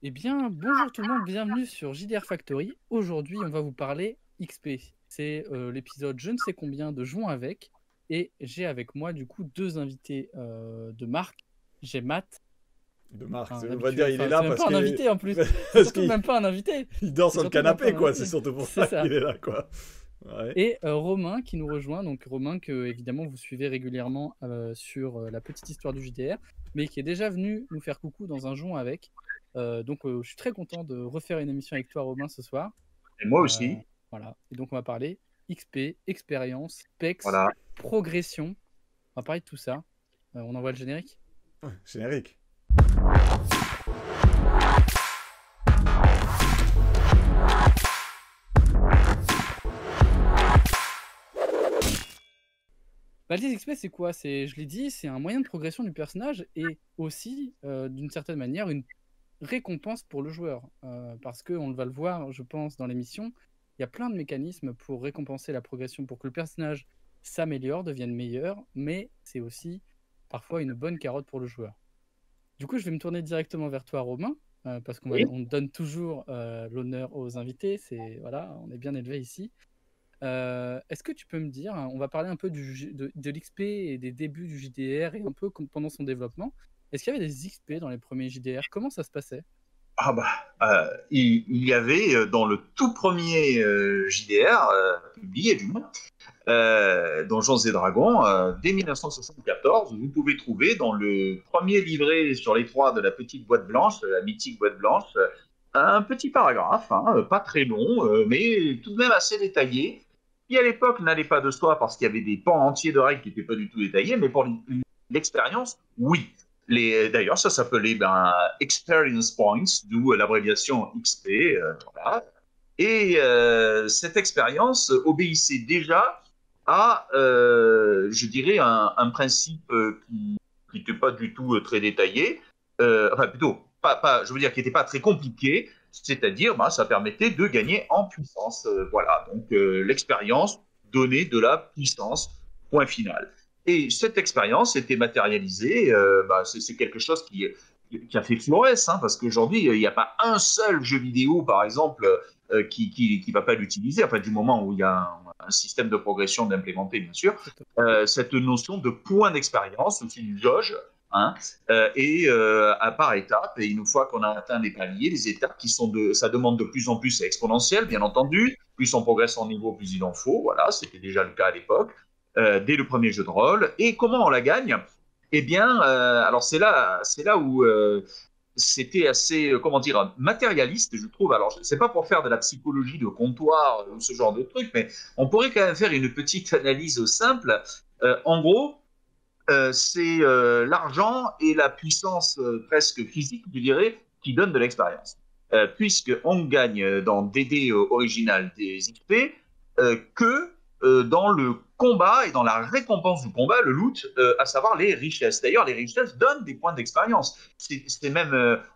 Eh bien, bonjour tout le monde, bienvenue sur JDR Factory. Aujourd'hui, on va vous parler XP. C'est l'épisode je ne sais combien de Jouons avec. Et j'ai avec moi, du coup, deux invités de marque. J'ai Matt, De Marc, un on va dire habitué. il est Enfin, là c'est même parce pas un qu'il invité en plus. C'est parce surtout qu'il même pas un invité. il dort C'est sur le surtout même pas canapé un quoi, c'est invité. surtout pour C'est ça ça. qu'il est là quoi. Ouais. Et Romain qui nous rejoint. Donc, Romain, que évidemment vous suivez régulièrement sur la petite histoire du JDR, mais qui est déjà venu nous faire coucou dans un Jouons avec. Donc, je suis très content de refaire une émission avec toi, Romain, ce soir. Et moi Euh, aussi. voilà. Et donc, on va parler XP, expérience, PEX, Voilà. progression. On va parler de tout ça. On envoie le générique. Générique. Bah, les XP, c'est quoi? Je l'ai dit, c'est un moyen de progression du personnage et aussi, d'une certaine manière, une récompense pour le joueur. Parce que, on va le voir, je pense, dans l'émission, il y a plein de mécanismes pour récompenser la progression, pour que le personnage s'améliore, devienne meilleur, mais c'est aussi parfois une bonne carotte pour le joueur. Du coup, je vais me tourner directement vers toi, Romain, parce Oui. on donne toujours l'honneur aux invités. Voilà, on est bien élevé ici. Est-ce que tu peux me dire, on va parler un peu de l'XP et des débuts du JDR et un peu pendant son développement. Est-ce qu'il y avait des XP dans les premiers JDR? Comment ça se passait? Ah bah, il y avait dans le tout premier JDR, publié du moins, Donjons et Dragons, dès 1974, vous pouvez trouver dans le premier livret sur les trois de la petite boîte blanche, la mythique boîte blanche, un petit paragraphe, hein, pas très long, mais tout de même assez détaillé, qui à l'époque n'allait pas de soi parce qu'il y avait des pans entiers de règles qui n'étaient pas du tout détaillés, mais pour l'expérience, oui. D'ailleurs, ça s'appelait Experience Points, d'où l'abréviation XP. Voilà. Et cette expérience obéissait déjà à, je dirais, un principe qui n'était pas du tout très détaillé, enfin plutôt, je veux dire, qui n'était pas très compliqué, c'est-à-dire, ça permettait de gagner en puissance. Voilà, donc l'expérience donnait de la puissance, point final. Et cette expérience était matérialisée, c'est quelque chose qui a fait florès, hein, parce qu'aujourd'hui, il n'y a pas un seul jeu vidéo, par exemple, qui va pas l'utiliser, enfin, du moment où il y a un système de progression d'implémenter, bien sûr, cette notion de point d'expérience, c'est une jauge, hein, à par étapes, et une fois qu'on a atteint les paliers, les étapes ça demande de plus en plus, c'est exponentiel, bien entendu, plus on progresse en niveau, plus il en faut, voilà, c'était déjà le cas à l'époque, dès le premier jeu de rôle. Et comment on la gagne? Eh bien, alors c'est là où c'était assez, comment dire, matérialiste, je trouve. Alors, c'est pas pour faire de la psychologie de comptoir ou ce genre de truc, mais on pourrait quand même faire une petite analyse simple. En gros, c'est l'argent et la puissance presque physique, je dirais, qui donnent de l'expérience. Puisqu'on gagne dans DD original des XP que dans le combat et dans la récompense du combat, le loot, à savoir les richesses. D'ailleurs, les richesses donnent des points d'expérience.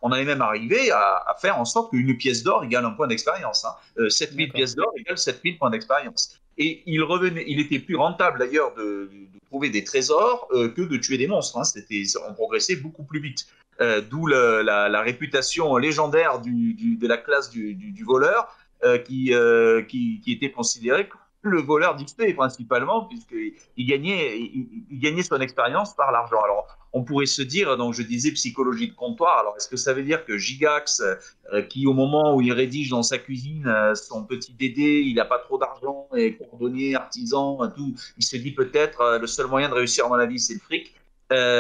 On en est même arrivé à faire en sorte qu'une pièce d'or égale un point d'expérience. Hein. 7000 pièces d'or égale 7000 points d'expérience. Et il était plus rentable d'ailleurs de trouver des trésors que de tuer des monstres. Hein. On progressait beaucoup plus vite. D'où la réputation légendaire de la classe du voleur qui était considéré comme le voleur d'XP principalement, puisqu'il gagnait son expérience par l'argent. Alors, on pourrait se dire, donc je disais psychologie de comptoir, alors est-ce que ça veut dire que Gigax, qui au moment où il rédige dans sa cuisine son petit DD, il n'a pas trop d'argent, et cordonnier, artisan, tout, il se dit peut-être le seul moyen de réussir dans la vie, c'est le fric.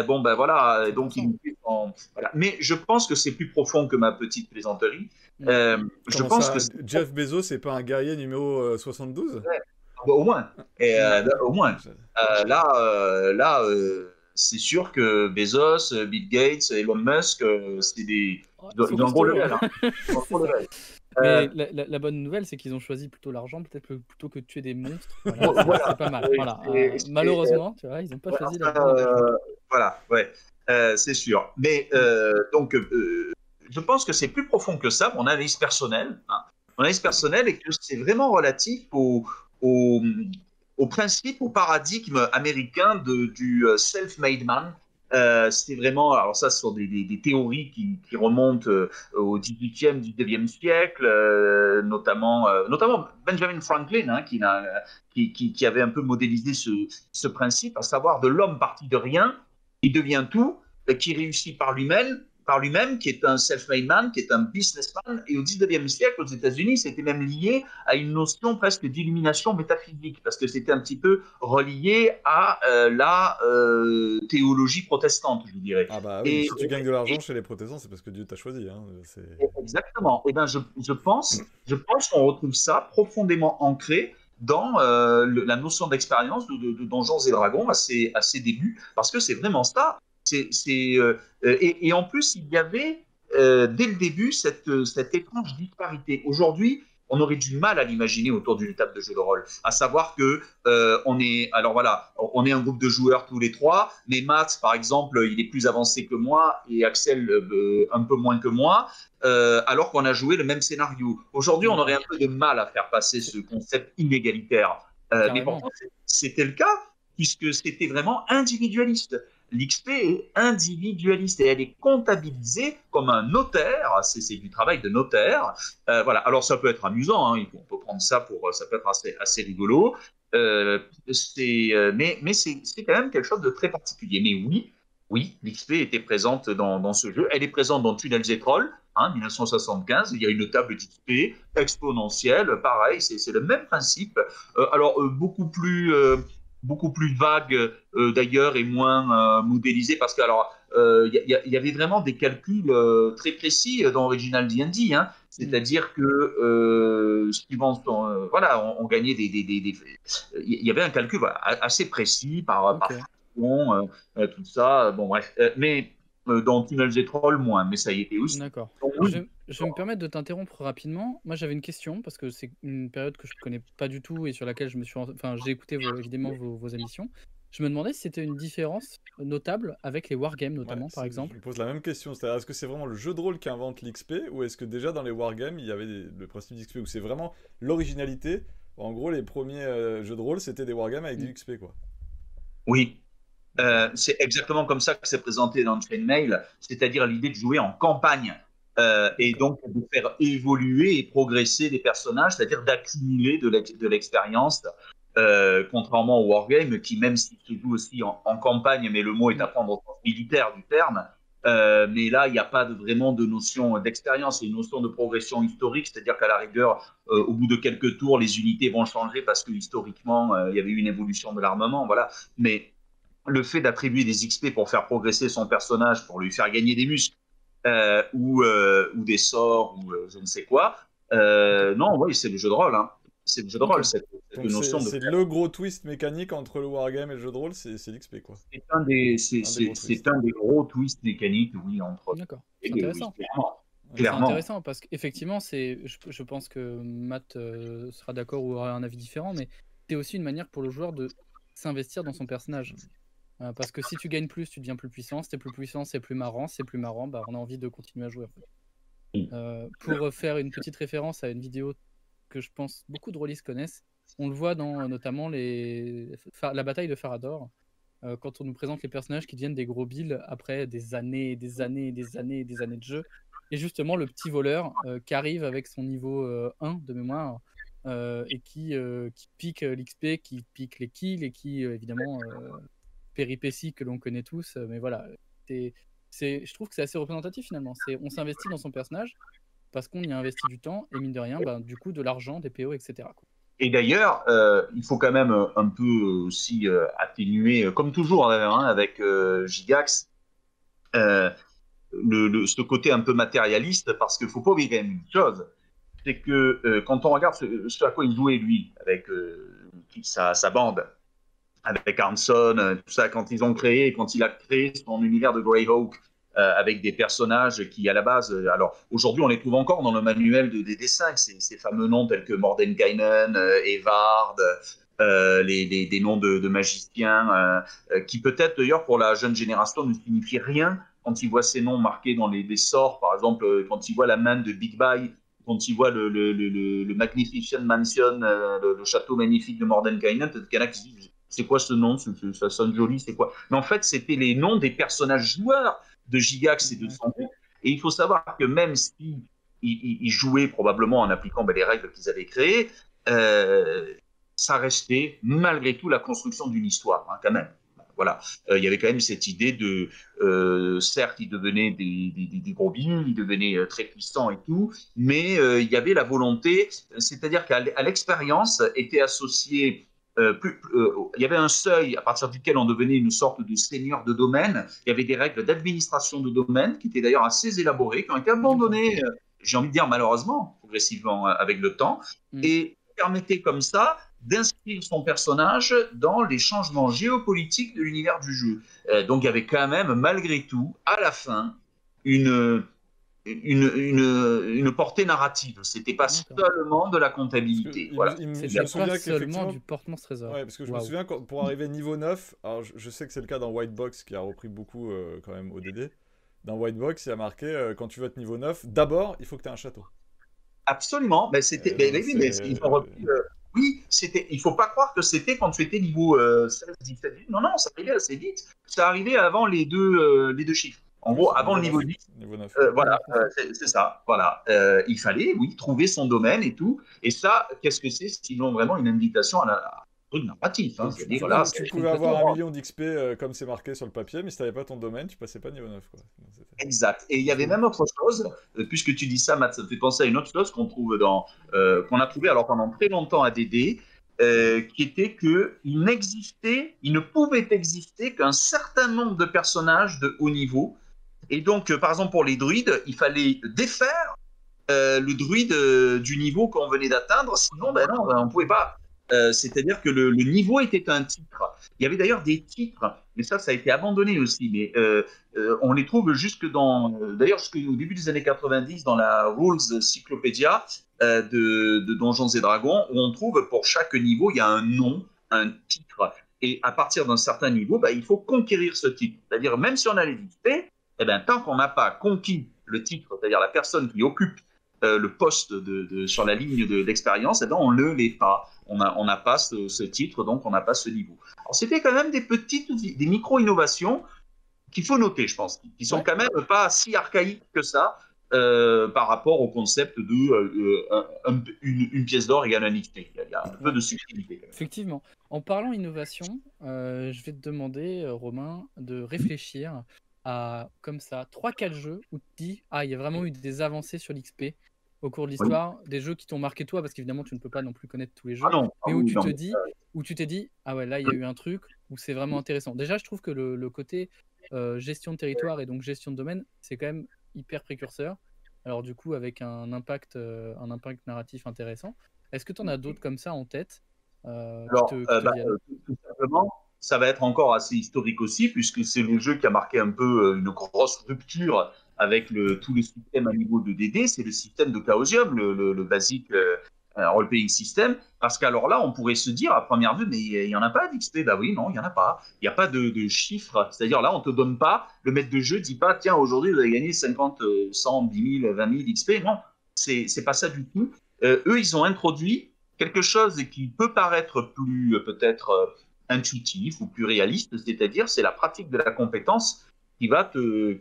Bon, ben voilà, donc 100%. voilà. Mais je pense que c'est plus profond que ma petite plaisanterie. Mm. Je Comment pense que ça, c'est Jeff Bezos, c'est pas un guerrier numéro 72? au moins. Et, Hmm. au moins. C'est sûr que Bezos, Bill Gates, Elon Musk, Oh, ils sont ils ont un gros costauds, hein. level. Hein. Ils ont un C'est gros ça. level. Euh, Mais la bonne nouvelle, c'est qu'ils ont choisi plutôt l'argent, peut-être plutôt que de tuer des monstres. Voilà, c'est voilà. pas mal. Voilà. Et, Malheureusement, tu vois, ils n'ont pas choisi la enfin, bonne voie. voilà, ouais. C'est sûr. Mais Mm. donc, je pense que c'est plus profond que ça, mon analyse personnelle. Hein. Mon analyse personnelle est que c'est vraiment relatif au principe, au paradigme américain du self-made man, C'était vraiment, alors ça, ce sont des théories qui remontent au 18e, 19e siècle, notamment Benjamin Franklin, hein, qui avait un peu modélisé ce principe, à savoir de l'homme parti de rien, il devient tout, qui réussit par lui-même, qui est un self-made man, qui est un businessman. Et au 19e siècle, aux États-Unis, c'était même lié à une notion presque d'illumination métaphysique, parce que c'était un petit peu relié à la théologie protestante, je dirais. Ah bah oui, si tu gagnes de l'argent chez les protestants, c'est parce que Dieu t'a choisi. Hein. Exactement. Et ben, je pense qu'on retrouve ça profondément ancré dans la notion d'expérience de Donjons et Dragons à ses débuts, parce que c'est vraiment ça. Et en plus, il y avait dès le début cette étrange disparité. Aujourd'hui, on aurait du mal à l'imaginer autour d'une table de jeu de rôle. À savoir que on est un groupe de joueurs tous les trois, mais Matt, par exemple, il est plus avancé que moi et Axel un peu moins que moi, alors qu'on a joué le même scénario. Aujourd'hui, on aurait un peu de mal à faire passer ce concept inégalitaire. Mais pourtant, c'était le cas, puisque c'était vraiment individualiste. L'XP est individualiste et elle est comptabilisée comme un notaire. C'est du travail de notaire. Voilà. Alors ça peut être amusant, hein. On peut prendre ça ça peut être assez rigolo. Mais c'est quand même quelque chose de très particulier. Mais oui, l'XP était présente dans ce jeu. Elle est présente dans Tunnels et Trolls, 1975. Il y a une table d'XP exponentielle. Pareil, c'est le même principe. Alors beaucoup plus vague d'ailleurs et moins modélisé parce que il y avait vraiment des calculs très précis dans Original D&D, hein. C'est-à-dire que suivant on gagnait il y avait un calcul assez précis par fraction, tout ça, bon bref, mais dans Tunnels et Trolls moins, mais ça y était aussi. D'accord. Je vais me permettre de t'interrompre rapidement. Moi, j'avais une question parce que c'est une période que je connais pas du tout et sur laquelle j'ai écouté évidemment vos émissions. Je me demandais si c'était une différence notable avec les wargames notamment, par exemple. Je me pose la même question, c'est-à-dire est-ce que c'est vraiment le jeu de rôle qui invente l'XP ou est-ce que déjà dans les wargames il y avait le principe d'XP ou c'est vraiment l'originalité? En gros, les premiers jeux de rôle c'était des wargames avec du XP quoi. Oui. C'est exactement comme ça que c'est présenté dans Chainmail, c'est-à-dire l'idée de jouer en campagne et donc de faire évoluer et progresser les personnages, c'est-à-dire d'accumuler de l'expérience, contrairement au wargame qui, même s'il se joue aussi en campagne, mais le mot est à prendre au sens militaire du terme, mais là, il n'y a pas vraiment de notion d'expérience, il y a une notion de progression historique, c'est-à-dire qu'à la rigueur, au bout de quelques tours, les unités vont changer parce que historiquement, il y avait eu une évolution de l'armement, voilà. Mais le fait d'attribuer des XP pour faire progresser son personnage, pour lui faire gagner des muscles ou des sorts ou je ne sais quoi, non, oui, c'est le jeu de rôle. Hein. C'est le jeu de rôle, cette notion de... C'est le gros twist mécanique entre le wargame et le jeu de rôle, c'est l'XP quoi. C'est un des gros twists mécaniques, oui, entre... D'accord, c'est intéressant. Oui, c'est intéressant parce qu'effectivement, je pense que Matt sera d'accord ou aura un avis différent, mais c'est aussi une manière pour le joueur de s'investir dans son personnage. Parce que si tu gagnes plus, tu deviens plus puissant. Si t'es plus puissant, c'est plus marrant. C'est plus marrant, bah, on a envie de continuer à jouer. En fait. Pour faire une petite référence à une vidéo que je pense beaucoup de rôlistes connaissent, on le voit dans notamment la bataille de Farador, quand on nous présente les personnages qui deviennent des gros billes après des années et des années et des années et des années de jeu. Et justement, le petit voleur qui arrive avec son niveau 1 de mémoire et qui pique l'XP, qui pique les kills et qui, évidemment... péripéties que l'on connaît tous, mais voilà, je trouve que c'est assez représentatif finalement. On s'investit dans son personnage parce qu'on y a investi du temps et mine de rien, du coup, de l'argent, des PO, etc. Et d'ailleurs, il faut quand même un peu aussi atténuer, comme toujours avec Gigax, ce côté un peu matérialiste, parce qu'il ne faut pas oublier quand même une chose, c'est que quand on regarde ce à quoi il jouait lui, avec sa bande, avec Arnson, tout ça, quand il a créé son univers de Greyhawk, avec des personnages qui, à la base, alors aujourd'hui, on les trouve encore dans le manuel des dessins, ces fameux noms tels que Mordenkainen, Evard, des noms de magiciens, qui peut-être d'ailleurs pour la jeune génération ne signifient rien quand ils voient ces noms marqués dans les sorts, par exemple, quand ils voient la main de Big Buy, quand ils voient le Magnificent Mansion, le château magnifique de Mordenkainen, peut-être qu'il y en a qui se disent c'est quoi ce nom, ça sonne joli, c'est quoi? Mais en fait, c'était les noms des personnages joueurs de Gigax et de Sangoku. Et il faut savoir que même si ils jouaient probablement en appliquant les règles qu'ils avaient créées, ça restait malgré tout la construction d'une histoire, hein, quand même. Voilà, il y avait quand même cette idée de, certes, ils devenaient des gros billes, ils devenaient très puissants et tout, mais il y avait la volonté, c'est-à-dire qu'à l'expérience était associé il y avait un seuil à partir duquel on devenait une sorte de seigneur de domaine. Il y avait des règles d'administration de domaine qui étaient d'ailleurs assez élaborées, qui ont été abandonnées, j'ai envie de dire malheureusement, progressivement avec le temps, et permettaient comme ça d'inscrire son personnage dans les changements géopolitiques de l'univers du jeu. Donc il y avait quand même, malgré tout, à la fin, une portée narrative. C'était pas seulement de la comptabilité. Voilà. C'était pas seulement du porte-monstre trésor. Ouais, parce que je me souviens, pour arriver niveau 9, alors je sais que c'est le cas dans White Box, qui a repris beaucoup quand même ODD. Dans White Box, il y a marqué, quand tu vas être niveau 9, d'abord, il faut que tu aies un château. Absolument. Mais c'était, ils ont repris... Oui, il ne faut pas croire que c'était quand tu étais niveau 16, 17. Non, non, ça arrivait assez vite. Ça arrivait avant les deux chiffres. En gros, avant le niveau 10. Niveau 9. Voilà, c'est ça. Voilà. Il fallait, oui, trouver son domaine et tout. Et ça, qu'est-ce que c'est sinon vraiment une invitation à un truc narratif. Hein. Tu pouvais avoir 1 million d'XP comme c'est marqué sur le papier, mais si tu n'avais pas ton domaine, tu passais pas niveau 9. Quoi. Exact. Et il y avait même autre chose, puisque tu dis ça, Matt, ça me fait penser à une autre chose qu'on trouve qu'on a trouvé alors pendant très longtemps à DD, qui était qu'il ne pouvait exister qu'un certain nombre de personnages de haut niveau. Et donc, par exemple, pour les druides, il fallait défaire le druide du niveau qu'on venait d'atteindre, sinon, ben non, on ne pouvait pas. C'est-à-dire que le niveau était un titre. Il y avait d'ailleurs des titres, mais ça a été abandonné aussi. Mais on les trouve d'ailleurs jusqu'au début des années 90 dans la Rules Cyclopédia de Donjons et Dragons, où on trouve pour chaque niveau, il y a un nom, un titre. Et à partir d'un certain niveau, bah, il faut conquérir ce titre. C'est-à-dire, même si on a les XP, eh ben, tant qu'on n'a pas conquis le titre, c'est-à-dire la personne qui occupe le poste sur la ligne d'expérience, eh ben, on ne l'est pas. On n'a pas ce titre, donc on n'a pas ce niveau. Alors, c'était quand même des micro-innovations qu'il faut noter, je pense, qui sont quand même pas si archaïques que ça par rapport au concept de une pièce d'or égale un XP. Il y a un peu de subtilité. Effectivement. En parlant innovation, je vais te demander, Romain, de réfléchir à, comme ça, 3-4 jeux où tu te dis, il y a vraiment eu des avancées sur l'XP au cours de l'histoire, des jeux qui t'ont marqué toi, parce qu'évidemment, tu ne peux pas non plus connaître tous les jeux, mais où tu t'es dit, ah ouais, là, il y a eu un truc où c'est vraiment intéressant. Déjà, je trouve que le côté gestion de territoire et donc gestion de domaine, c'est quand même hyper précurseur. Alors du coup, avec un impact narratif intéressant. Est-ce que tu en as d'autres comme ça en tête tout simplement, ça va être encore assez historique aussi, puisque c'est le jeu qui a marqué un peu une grosse rupture avec tout le système à niveau de DD, c'est le système de Chaosium, le basique role-playing system, parce qu'alors là, on pourrait se dire à première vue, mais il n'y en a pas d'XP. Bah oui, non, il n'y en a pas. Il n'y a pas de chiffres. C'est-à-dire là, on ne te donne pas, le maître de jeu ne dit pas, tiens, aujourd'hui, vous avez gagné 50, 100, 10 000, 20 000 XP. Non, c'est pas ça du tout. Eux, ils ont introduit quelque chose qui peut paraître plus peut-être intuitif ou plus réaliste, c'est-à-dire c'est la pratique de la compétence qui va te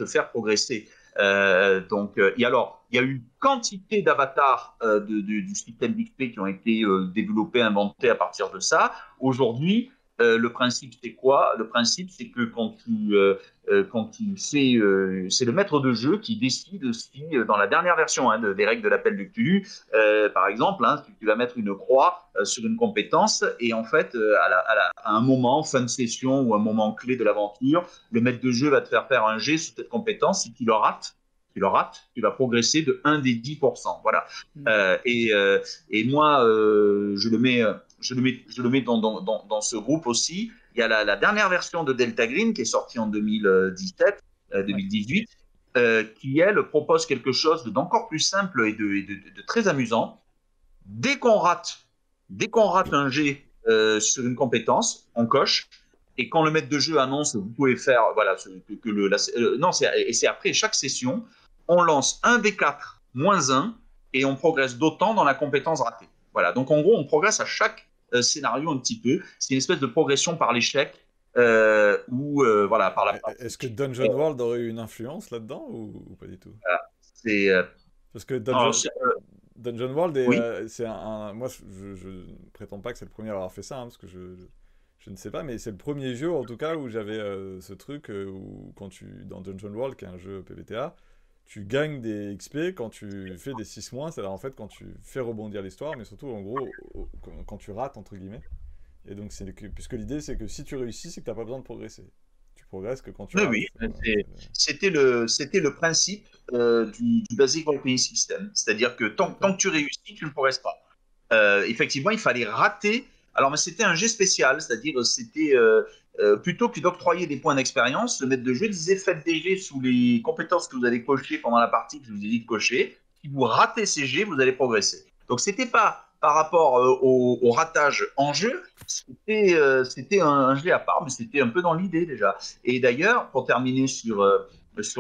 faire progresser. Et alors, il y a eu quantité d'avatars du système d'XP qui ont été développés, inventés à partir de ça. Aujourd'hui, le principe, c'est quoi? Le principe, c'est que quand tu fais... c'est le maître de jeu qui décide si, dans la dernière version des règles de l'appel de Cthulhu, par exemple, tu vas mettre une croix sur une compétence et en fait, à un moment, fin de session ou un moment clé de l'aventure, le maître de jeu va te faire un jet sur cette compétence. Si tu le rates, tu vas progresser de 1 des 10%. Voilà. Et moi, je le mets dans ce groupe aussi. Il y a la dernière version de Delta Green qui est sortie en 2018, qui, elle, propose quelque chose d'encore plus simple et de très amusant. Dès qu'on rate un jet sur une compétence, on coche. Et quand le maître de jeu annonce, vous pouvez faire, voilà, c'est après chaque session, on lance un des 4 moins 1 et on progresse d'autant dans la compétence ratée. Voilà, donc en gros, on progresse à chaque scénario un petit peu. C'est une espèce de progression par l'échec, voilà, par la Est-ce que Dungeon World aurait eu une influence là-dedans ou pas du tout? c'est... Parce que alors, Dungeon World, oui, c'est moi, je ne prétends pas que c'est le premier à avoir fait ça, hein, parce que je ne sais pas, mais c'est le premier jeu, en tout cas, où j'avais ce truc où, dans Dungeon World, qui est un jeu PBTA, tu gagnes des XP quand tu fais des 6 mois, c'est-à-dire en fait quand tu fais rebondir l'histoire, mais surtout, en gros, quand tu rates, entre guillemets. Et donc, puisque l'idée, c'est que si tu réussis, c'est que tu n'as pas besoin de progresser. Tu progresses que quand tu rates. oui, Voilà. c'était le principe du Basic Role-Playing System. C'est-à-dire que tant que tu réussis, tu ne progresses pas. Effectivement, il fallait rater. Alors, mais c'était un jet spécial, c'est-à-dire c'était plutôt que d'octroyer des points d'expérience, le maître de jeu disait faites des jets sous les compétences que vous allez cocher pendant la partie que je vous ai dit de cocher. Si vous ratez ces jets, vous allez progresser. Donc, c'était pas par rapport au ratage en jeu, c'était un jet à part, mais c'était un peu dans l'idée déjà. Et d'ailleurs, pour terminer sur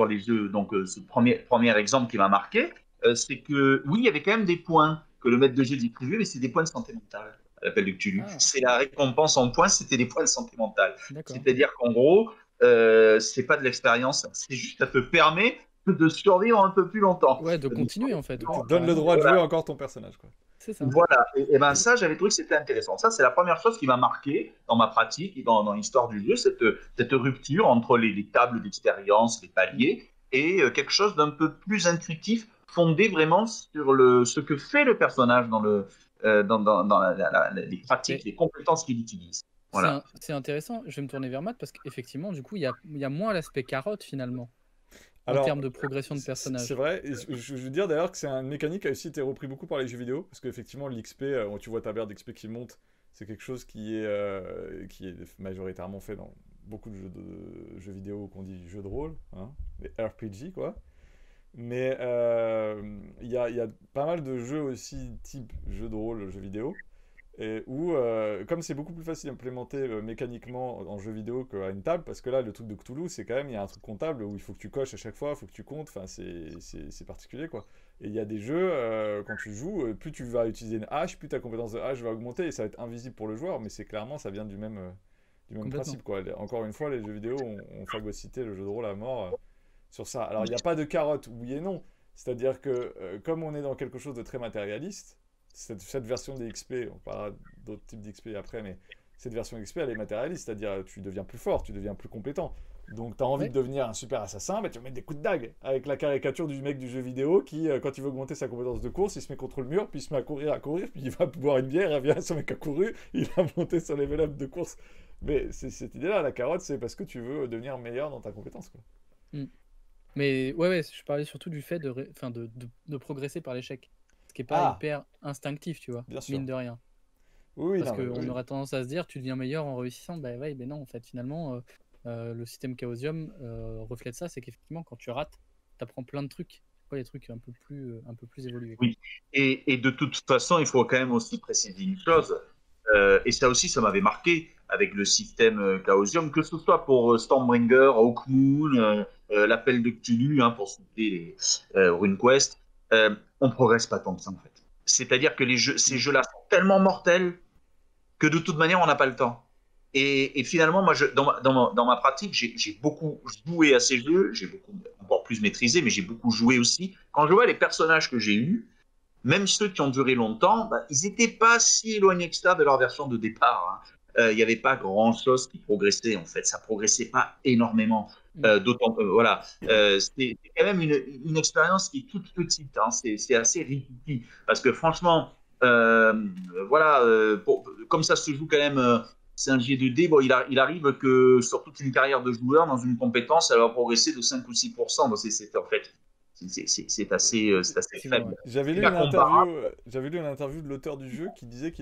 les jeux, donc ce premier exemple qui m'a marqué, c'est que oui, il y avait quand même des points que le maître de jeu distribuait, mais c'est des points de santé mentale à l'appel de Cthulhu. Ah. C'est la récompense en points, c'était des points de santé mentale. D'accord. C'est-à-dire qu'en gros, c'est pas de l'expérience, c'est juste ça te permet de survivre un peu plus longtemps. Ouais, de continuer en fait. Tu te donnes le droit de jouer encore ton personnage, quoi. C'est ça. Voilà, et ben ça, j'avais trouvé que c'était intéressant. Ça, c'est la première chose qui m'a marqué dans ma pratique et dans l'histoire du jeu, cette rupture entre les tables d'expérience, les paliers, et quelque chose d'un peu plus intuitif, fondé vraiment sur ce que fait le personnage dans les pratiques, les compétences qu'il utilise. Voilà. C'est intéressant. Je vais me tourner vers Matt parce qu'effectivement, du coup, il y a moins l'aspect carotte finalement. En termes de progression de personnage. C'est vrai, et je veux dire d'ailleurs que c'est une mécanique qui a aussi été repris beaucoup par les jeux vidéo, parce qu'effectivement l'XP, tu vois ta barre d'XP qui monte, c'est quelque chose qui est majoritairement fait dans beaucoup de jeux vidéo qu'on dit jeux de rôle, hein, les RPG quoi. Mais il y a pas mal de jeux aussi type jeux de rôle, jeux vidéo, et où, comme c'est beaucoup plus facile d'implémenter mécaniquement en jeu vidéo qu'à une table, parce que là, le truc de Cthulhu, c'est quand même, il y a un truc comptable où il faut que tu coches à chaque fois, il faut que tu comptes, enfin, c'est particulier, quoi. Et il y a des jeux, quand tu joues, plus tu vas utiliser une hache, plus ta compétence de hache va augmenter, et ça va être invisible pour le joueur, mais c'est clairement, ça vient du même principe, quoi. Encore une fois, les jeux vidéo ont phagocyté le jeu de rôle à mort sur ça. Alors, il n'y a pas de carotte, oui et non. C'est-à-dire que, comme on est dans quelque chose de très matérialiste, cette version des XP, on parlera d'autres types d'XP après, mais cette version XP, elle est matérialiste, c'est-à-dire tu deviens plus fort, tu deviens plus compétent. Donc tu as envie de devenir un super assassin, bah, tu vas mettre des coups de dague, avec la caricature du mec du jeu vidéo qui, quand il veut augmenter sa compétence de course, il se met contre le mur, puis il se met à courir, puis il va boire une bière, il revient, ce mec a couru, il a monté son level up de course. Mais cette idée-là, la carotte, c'est parce que tu veux devenir meilleur dans ta compétence, quoi. Mais ouais, je parlais surtout du fait de progresser par l'échec. Qui n'est pas hyper instinctif, tu vois, mine de rien. Oui, parce qu'on aurait tendance à se dire, tu deviens meilleur en réussissant. Bah ouais, mais non, en fait, finalement, le système Chaosium reflète ça, c'est qu'effectivement, quand tu rates, tu apprends plein de trucs, des trucs un peu plus évolués. Oui, et de toute façon, il faut quand même aussi préciser une chose, et ça aussi, ça m'avait marqué avec le système Chaosium, que ce soit pour Stormbringer, Hawkmoon, l'appel de Cthulhu, hein, pour citer les RuneQuest, on progresse pas tant que ça en fait. C'est-à-dire que ces jeux-là sont tellement mortels que de toute manière on n'a pas le temps. Et finalement, moi, dans ma pratique, j'ai beaucoup joué à ces jeux, j'ai beaucoup encore plus maîtrisé, mais j'ai beaucoup joué aussi. Quand je vois les personnages que j'ai eus, même ceux qui ont duré longtemps, ils n'étaient pas si éloignés que ça de leur version de départ. Il n'y avait pas grand-chose qui progressait en fait, ça progressait pas énormément. Voilà, c'est quand même une expérience qui est toute petite, hein. C'est assez ridicule parce que franchement, voilà, comme ça se joue quand même, c'est un G2D, bon, il arrive que sur toute une carrière de joueur, dans une compétence, elle va progresser de 5 ou 6%. Donc c'est en fait, c'est assez faible. J'avais lu une interview de l'auteur du jeu qui disait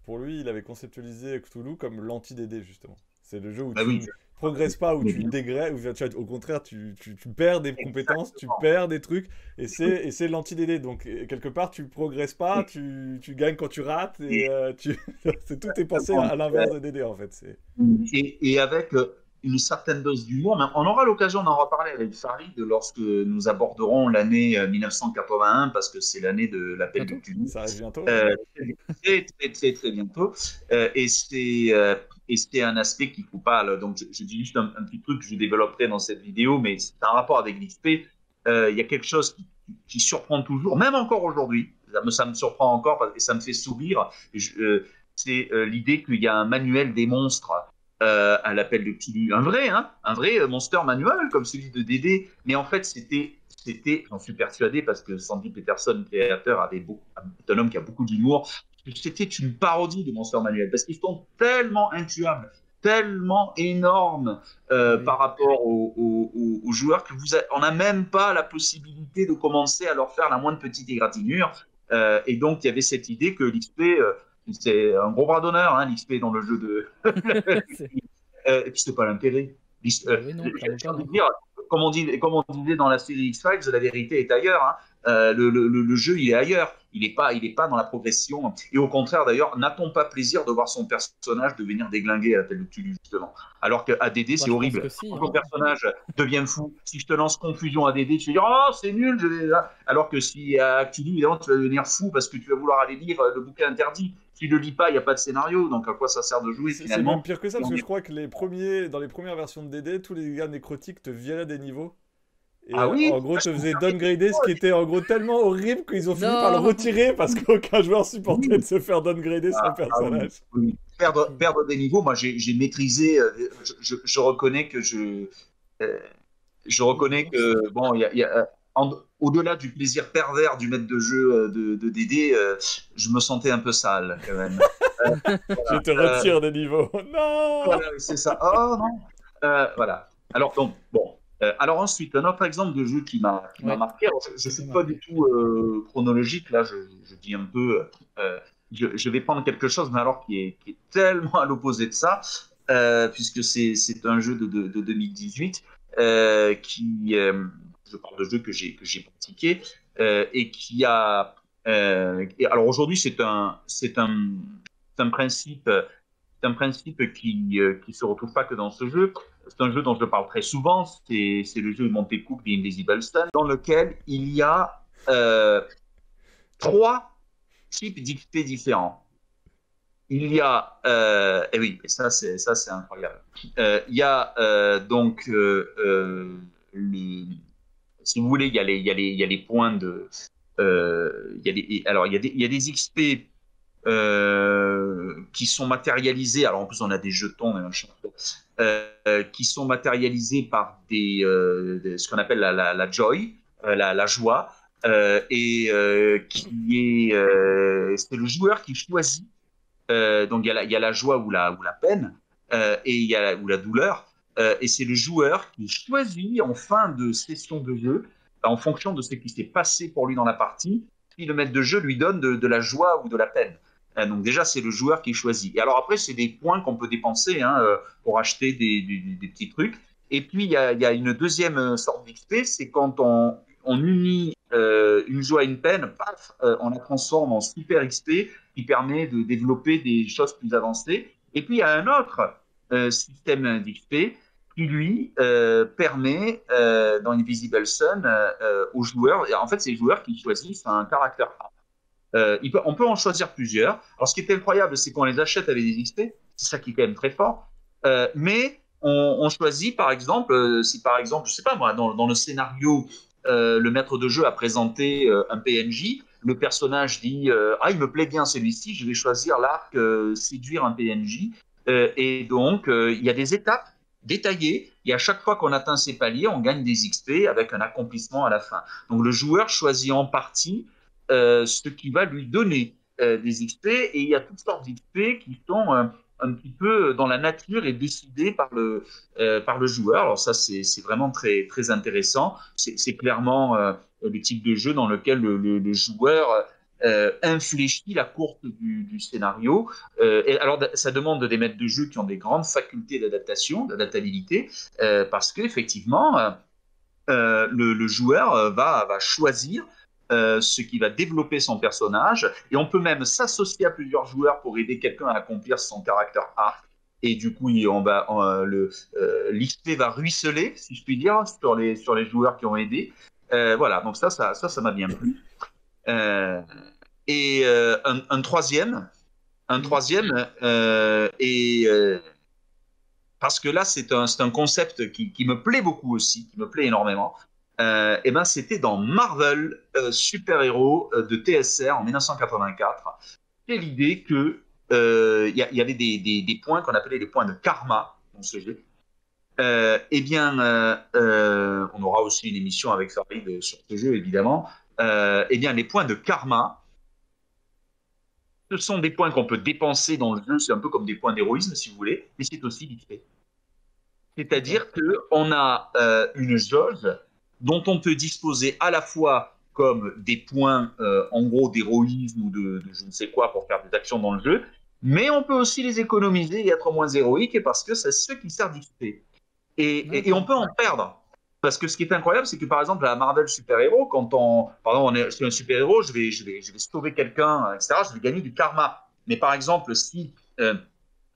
pour lui, il avait conceptualisé Cthulhu comme l'anti-DD, justement. C'est le jeu où tu ne progresses pas, où tu dégrades, au contraire, tu perds des compétences, tu perds des trucs, et c'est l'anti-DD. Donc, quelque part, tu progresses pas, tu gagnes quand tu rates, et tout est pensé à l'inverse de DD, en fait. Et avec une certaine dose d'humour, mais on aura l'occasion d'en reparler avec Farid lorsque nous aborderons l'année 1981, parce que c'est l'année de l'appel du Tunis. Ça arrive bientôt. Très bientôt. Et c'est un aspect qu'il ne faut pas. Donc, je dis juste un petit truc que je développerai dans cette vidéo, mais c'est un rapport avec l'XP. Il y a quelque chose qui surprend toujours, même encore aujourd'hui. Ça me surprend encore et ça me fait sourire. C'est l'idée qu'il y a un manuel des monstres à l'appel de Cthulhu. Un vrai monster manuel comme celui de Dédé. Mais en fait, c'était, j'en suis persuadé, parce que Sandy Peterson, créateur, est un homme qui a beaucoup d'humour. C'était une parodie de monster manuel parce qu'ils sont tellement intuables, tellement énormes par rapport aux joueurs que on n'a même pas la possibilité de commencer à leur faire la moindre petite égratignure. Et donc, il y avait cette idée que l'XP, c'est un gros bras d'honneur, hein, l'XP dans le jeu de. Et puis, c'est pas l'intérêt. Oui, non, comme on disait dans la série X-Files, la vérité est ailleurs. Hein. Le jeu, il est ailleurs. Il n'est pas dans la progression. Et au contraire, d'ailleurs, n'a-t-on pas plaisir de voir son personnage devenir déglingué à l'appel de Cthulhu, justement. Alors qu'à DD, c'est horrible. Quand ton personnage devient fou, si je te lance confusion à DD, tu vas dire « Oh, c'est nul !» Alors que si à Cthulhu, évidemment, tu vas devenir fou parce que tu vas vouloir aller lire le bouquin interdit. Si tu ne le lis pas, il n'y a pas de scénario. Donc à quoi ça sert de jouer, finalement? C'est même pire que ça, parce que je crois que dans les premières versions de DD, tous les gars nécrotiques te viraient des niveaux. Et oui, en gros, te faisaient downgrader, ce qui était en gros tellement horrible qu'ils ont fini par le retirer parce qu'aucun joueur supportait de se faire downgrader son personnage. Oui. Perdre des niveaux, moi j'ai maîtrisé, je reconnais que je reconnais que, bon, au-delà du plaisir pervers du maître de jeu de DD, je me sentais un peu sale quand même. Je te retire des niveaux. Non, voilà, c'est ça. Oh non. Voilà. Alors, donc, bon. Alors ensuite, un autre exemple de jeu qui m'a marqué. Alors, je ne suis pas du tout chronologique, là, je dis un peu. Je vais prendre quelque chose, mais alors qui est tellement à l'opposé de ça, puisque c'est un jeu de 2018 je parle de jeu que j'ai pratiqué et qui a. Alors aujourd'hui, c'est un principe. C'est un principe qui se retrouve pas que dans ce jeu. C'est un jeu dont je parle très souvent. C'est le jeu Monte Cook The Invisible Sun, dans lequel il y a 3 types d'XP différents. Il y a, et oui, ça c'est incroyable. Il y a donc si vous voulez, il y a les points de, alors il y a des XP qui sont matérialisés. Alors en plus on a des jetons, qui sont matérialisés par ce qu'on appelle la joy, la joie, et qui est, c'est le joueur qui choisit. Donc il y a la joie ou la peine, et il y a ou la douleur, et c'est le joueur qui choisit en fin de session de jeu, en fonction de ce qui s'est passé pour lui dans la partie, si le maître de jeu lui donne de la joie ou de la peine. Donc déjà, c'est le joueur qui choisit. Et alors après, c'est des points qu'on peut dépenser pour acheter des petits trucs. Et puis, il y a une deuxième sorte d'XP, c'est quand on unit une joie et une peine, paf, on la transforme en super XP qui permet de développer des choses plus avancées. Et puis, il y a un autre système d'XP qui, lui, permet, dans Invisible Sun, aux joueurs, et en fait, c'est les joueurs qui choisissent un caractère A. On peut en choisir plusieurs. Alors, ce qui est incroyable, c'est qu'on les achète avec des XP. C'est ça qui est quand même très fort. Mais on choisit, par exemple, si par exemple, je sais pas moi, dans le scénario, le maître de jeu a présenté un PNJ, le personnage dit ah, il me plaît bien celui-ci, je vais choisir l'arc séduire un PNJ. Et donc, il y a des étapes détaillées. Et à chaque fois qu'on atteint ces paliers, on gagne des XP avec un accomplissement à la fin. Donc, le joueur choisit en partie ce qui va lui donner des XP, et il y a toutes sortes d'XP qui sont un petit peu dans la nature et décidées par le joueur. Alors ça, c'est vraiment très, très intéressant. C'est clairement le type de jeu dans lequel le joueur infléchit la course du scénario. Et alors, ça demande des maîtres de jeu qui ont des grandes facultés d'adaptation, d'adaptabilité, parce qu'effectivement, le joueur va choisir ce qui va développer son personnage, et on peut même s'associer à plusieurs joueurs pour aider quelqu'un à accomplir son caractère arc, et du coup, l'XP va ruisseler, si je puis dire, sur les joueurs qui ont aidé. Voilà, donc ça m'a bien plu. Et un troisième, parce que là, c'est un concept qui me plaît beaucoup aussi, qui me plaît énormément. Et ben, c'était dans Marvel Super Héros de TSR en 1984. C'est l'idée que y avait des points qu'on appelait les points de karma dans ce jeu. Eh bien, on aura aussi une émission avec Farid sur ce jeu, évidemment. Eh bien, les points de karma, ce sont des points qu'on peut dépenser dans le jeu. C'est un peu comme des points d'héroïsme, si vous voulez, mais c'est aussi l'XP. C'est-à-dire qu'on a une jauge dont on peut disposer à la fois comme des points, en gros, d'héroïsme ou de je ne sais quoi pour faire des actions dans le jeu, mais on peut aussi les économiser et être moins héroïque parce que c'est ce qui sert d'XP. Et on peut en perdre. Parce que ce qui est incroyable, c'est que par exemple, à Marvel Super Héros, quand par exemple, on est sur un super héros, je vais sauver quelqu'un, etc., je vais gagner du karma. Mais par exemple, si, je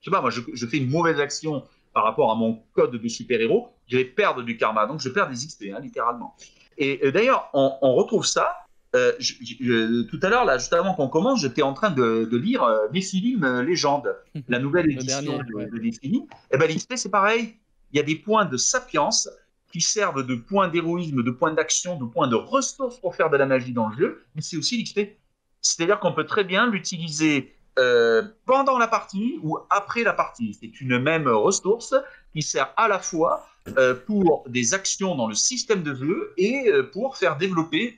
sais pas, moi, je fais une mauvaise action par rapport à mon code de super héros, je vais perdre du karma. Donc, je perds des XP, hein, littéralement. Et d'ailleurs, on retrouve ça. Tout à l'heure, là, juste avant qu'on commence, j'étais en train de lire Nephilim Légende, la nouvelle édition de Nephilim. Et ben, l'XP, c'est pareil. Il y a des points de sapience qui servent de points d'héroïsme, de points d'action, de points de ressources pour faire de la magie dans le jeu, mais c'est aussi l'XP. C'est-à-dire qu'on peut très bien l'utiliser pendant la partie ou après la partie. C'est une même ressource qui sert à la fois pour des actions dans le système de jeu et pour développer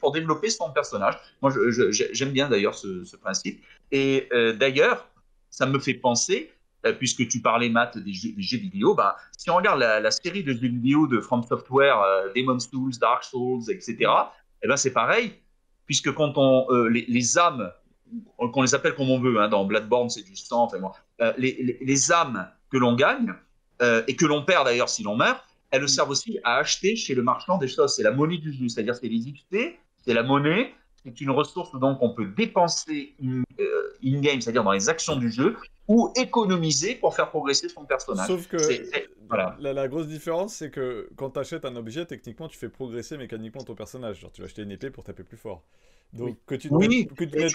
son personnage. Moi, j'aime bien d'ailleurs ce principe. Et d'ailleurs, ça me fait penser, puisque tu parlais, Matt, des jeux vidéo, ben, si on regarde la série de jeux vidéo de From Software, Demon's Souls, Dark Souls, etc., eh ben, c'est pareil, puisque quand les âmes, qu'on les appelle comme on veut, hein, dans Bloodborne, c'est du sang, enfin, bon, les âmes que l'on gagne, et que l'on perd d'ailleurs si l'on meurt, elles servent aussi à acheter chez le marchand des choses. C'est la monnaie du jeu, c'est-à-dire c'est les XP, c'est la monnaie, c'est une ressource donc qu'on peut dépenser in-game, c'est-à-dire dans les actions du jeu, ou économiser pour faire progresser son personnage. Sauf que voilà. la grosse différence, c'est que quand tu achètes un objet, techniquement, tu fais progresser mécaniquement ton personnage. Genre, tu vas acheter une épée pour taper plus fort. Donc, que tu mettes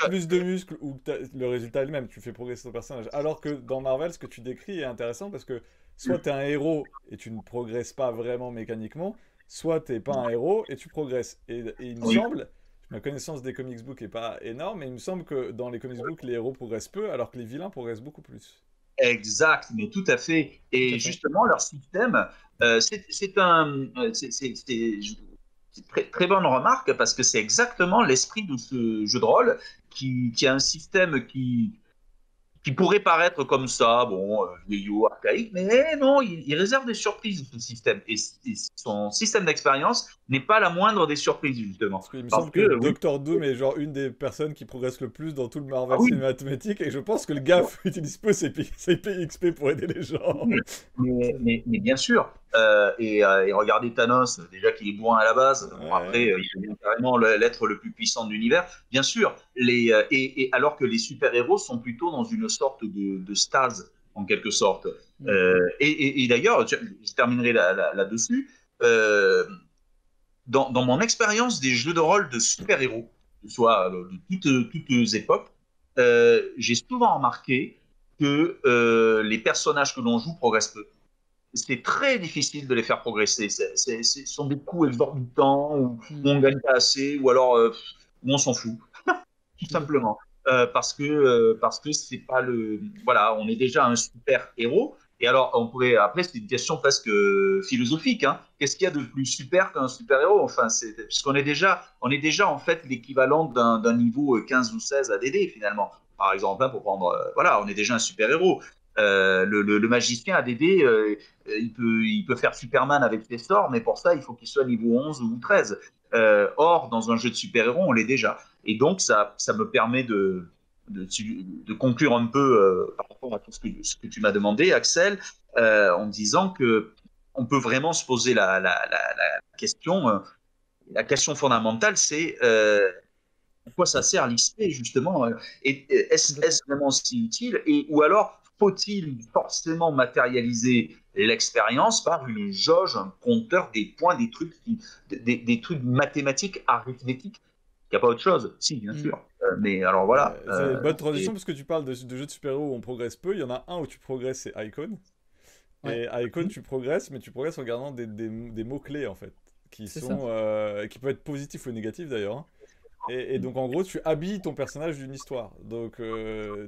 plus de muscles ou que le résultat est le même, tu fais progresser ton personnage. Alors que dans Marvel, ce que tu décris est intéressant parce que soit tu es un héros et tu ne progresses pas vraiment mécaniquement, soit tu n'es pas un héros et tu progresses. Et il me semble, ma connaissance des comics books n'est pas énorme, mais il me semble que dans les comics books, les héros progressent peu, alors que les vilains progressent beaucoup plus. Exact, mais tout à fait. Et justement, leur système, c'est très, très bonne remarque parce que c'est exactement l'esprit de ce jeu de rôle qui a un système qui pourrait paraître comme ça, bon, vieillot, archaïque, mais non, il réserve des surprises, ce système. Et son système d'expérience n'est pas la moindre des surprises, justement. Parce qu'il me semble que Dr. Doom est genre une des personnes qui progresse le plus dans tout le Marvel cinématique, et je pense que le gars utilise peu ses PXP pour aider les gens. Mais bien sûr. Et regardez Thanos, déjà qu'il est bourrin à la base. Bon, après, il devient carrément l'être le plus puissant de l'univers. Bien sûr. Et alors que les super-héros sont plutôt dans une sorte de stase, en quelque sorte. Et d'ailleurs, je terminerai là-dessus. Dans mon expérience des jeux de rôle de super-héros, que ce soit de toutes époques, j'ai souvent remarqué que les personnages que l'on joue progressent peu. C'est très difficile de les faire progresser. Ce sont des coûts exorbitants, où on ne gagne pas assez, ou alors où on s'en fout, tout simplement. Parce que c'est pas le. Voilà, on est déjà un super héros. Et alors, après, c'est une question presque philosophique. Hein. Qu'est-ce qu'il y a de plus super qu'un super héros? Enfin, puisqu'on est déjà en fait l'équivalent d'un niveau 15 ou 16 ADD finalement. Par exemple, hein, pour prendre. Voilà, on est déjà un super héros. Le magicien ADD, il peut faire Superman avec ses sorts, mais pour ça, il faut qu'il soit niveau 11 ou 13. Or, dans un jeu de super-héros, on l'est déjà. Et donc, ça me permet de conclure un peu par rapport à tout ce que tu m'as demandé, Axel, en disant que on peut vraiment se poser la question. La question fondamentale, c'est à quoi ça sert l'XP, justement? Est-ce vraiment si utile? Ou alors, faut-il forcément matérialiser l'expérience par une jauge, un compteur, des points, des trucs mathématiques, arithmétiques? Il n'y a pas autre chose? Si, bien sûr. Mais alors voilà. C'est une bonne transition parce que tu parles de jeux de super-héros où on progresse peu. Il y en a un où tu progresses, c'est Icon. Ouais. Et Icon, tu progresses, mais tu progresses en gardant des mots-clés en fait, C'est qui peuvent être positifs ou négatifs d'ailleurs, hein. Et donc en gros, tu habilles ton personnage d'une histoire. Donc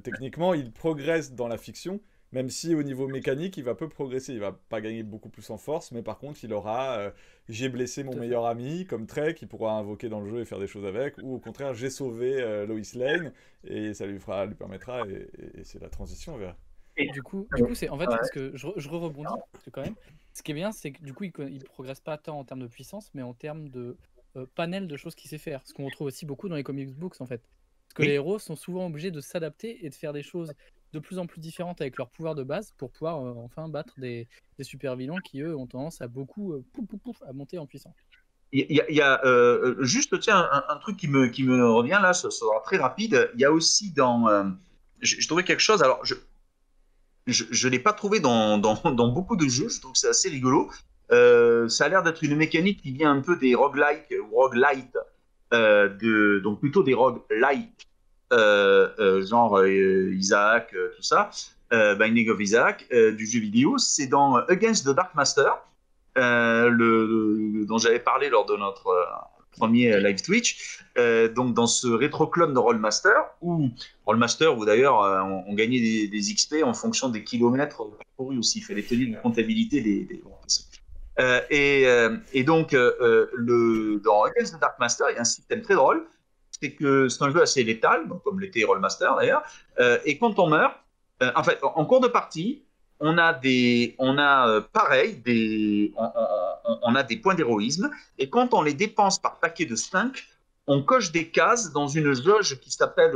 techniquement, il progresse dans la fiction, même si au niveau mécanique, il va peu progresser. Il va pas gagner beaucoup plus en force, mais par contre, il aura j'ai blessé mon Tout à fait. meilleur ami comme trait qu'il pourra invoquer dans le jeu et faire des choses avec, ou au contraire, j'ai sauvé Lois Lane et ça lui permettra et c'est la transition vers. Du coup, c'est en fait, Ouais. parce que je rebondis, parce que quand même, ce qui est bien, c'est que du coup, il progresse pas tant en termes de puissance, mais en termes de panel de choses qu'il sait faire. Ce qu'on retrouve aussi beaucoup dans les comic books, en fait. Parce que Oui. les héros sont souvent obligés de s'adapter et de faire des choses de plus en plus différentes avec leur pouvoir de base pour pouvoir enfin battre des super vilains qui, eux, ont tendance à beaucoup à monter en puissance. Il y a juste tiens, un truc qui me revient là, ce sera très rapide. Il y a aussi dans. Je trouvais quelque chose, alors je ne l'ai pas trouvé dans beaucoup de jeux, je trouve que c'est assez rigolo. Ça a l'air d'être une mécanique qui vient un peu des roguelike ou roguelite, donc plutôt des roguelike, genre Isaac, tout ça, Binding of Isaac, du jeu vidéo. C'est dans Against the Dark Master, dont j'avais parlé lors de notre premier live Twitch. Donc dans ce rétro-clone de Rollmaster, où d'ailleurs on gagnait des XP en fonction des kilomètres parcourus aussi. Il fallait tenir une comptabilité des et donc dans Against the Dark Master, il y a un système très drôle. C'est que c'est un jeu assez létal, donc comme l'était Rollmaster d'ailleurs. Et quand on meurt, en fait, en cours de partie, on a pareil, on a des points d'héroïsme, et quand on les dépense par paquet de 5, on coche des cases dans une jauge qui s'appelle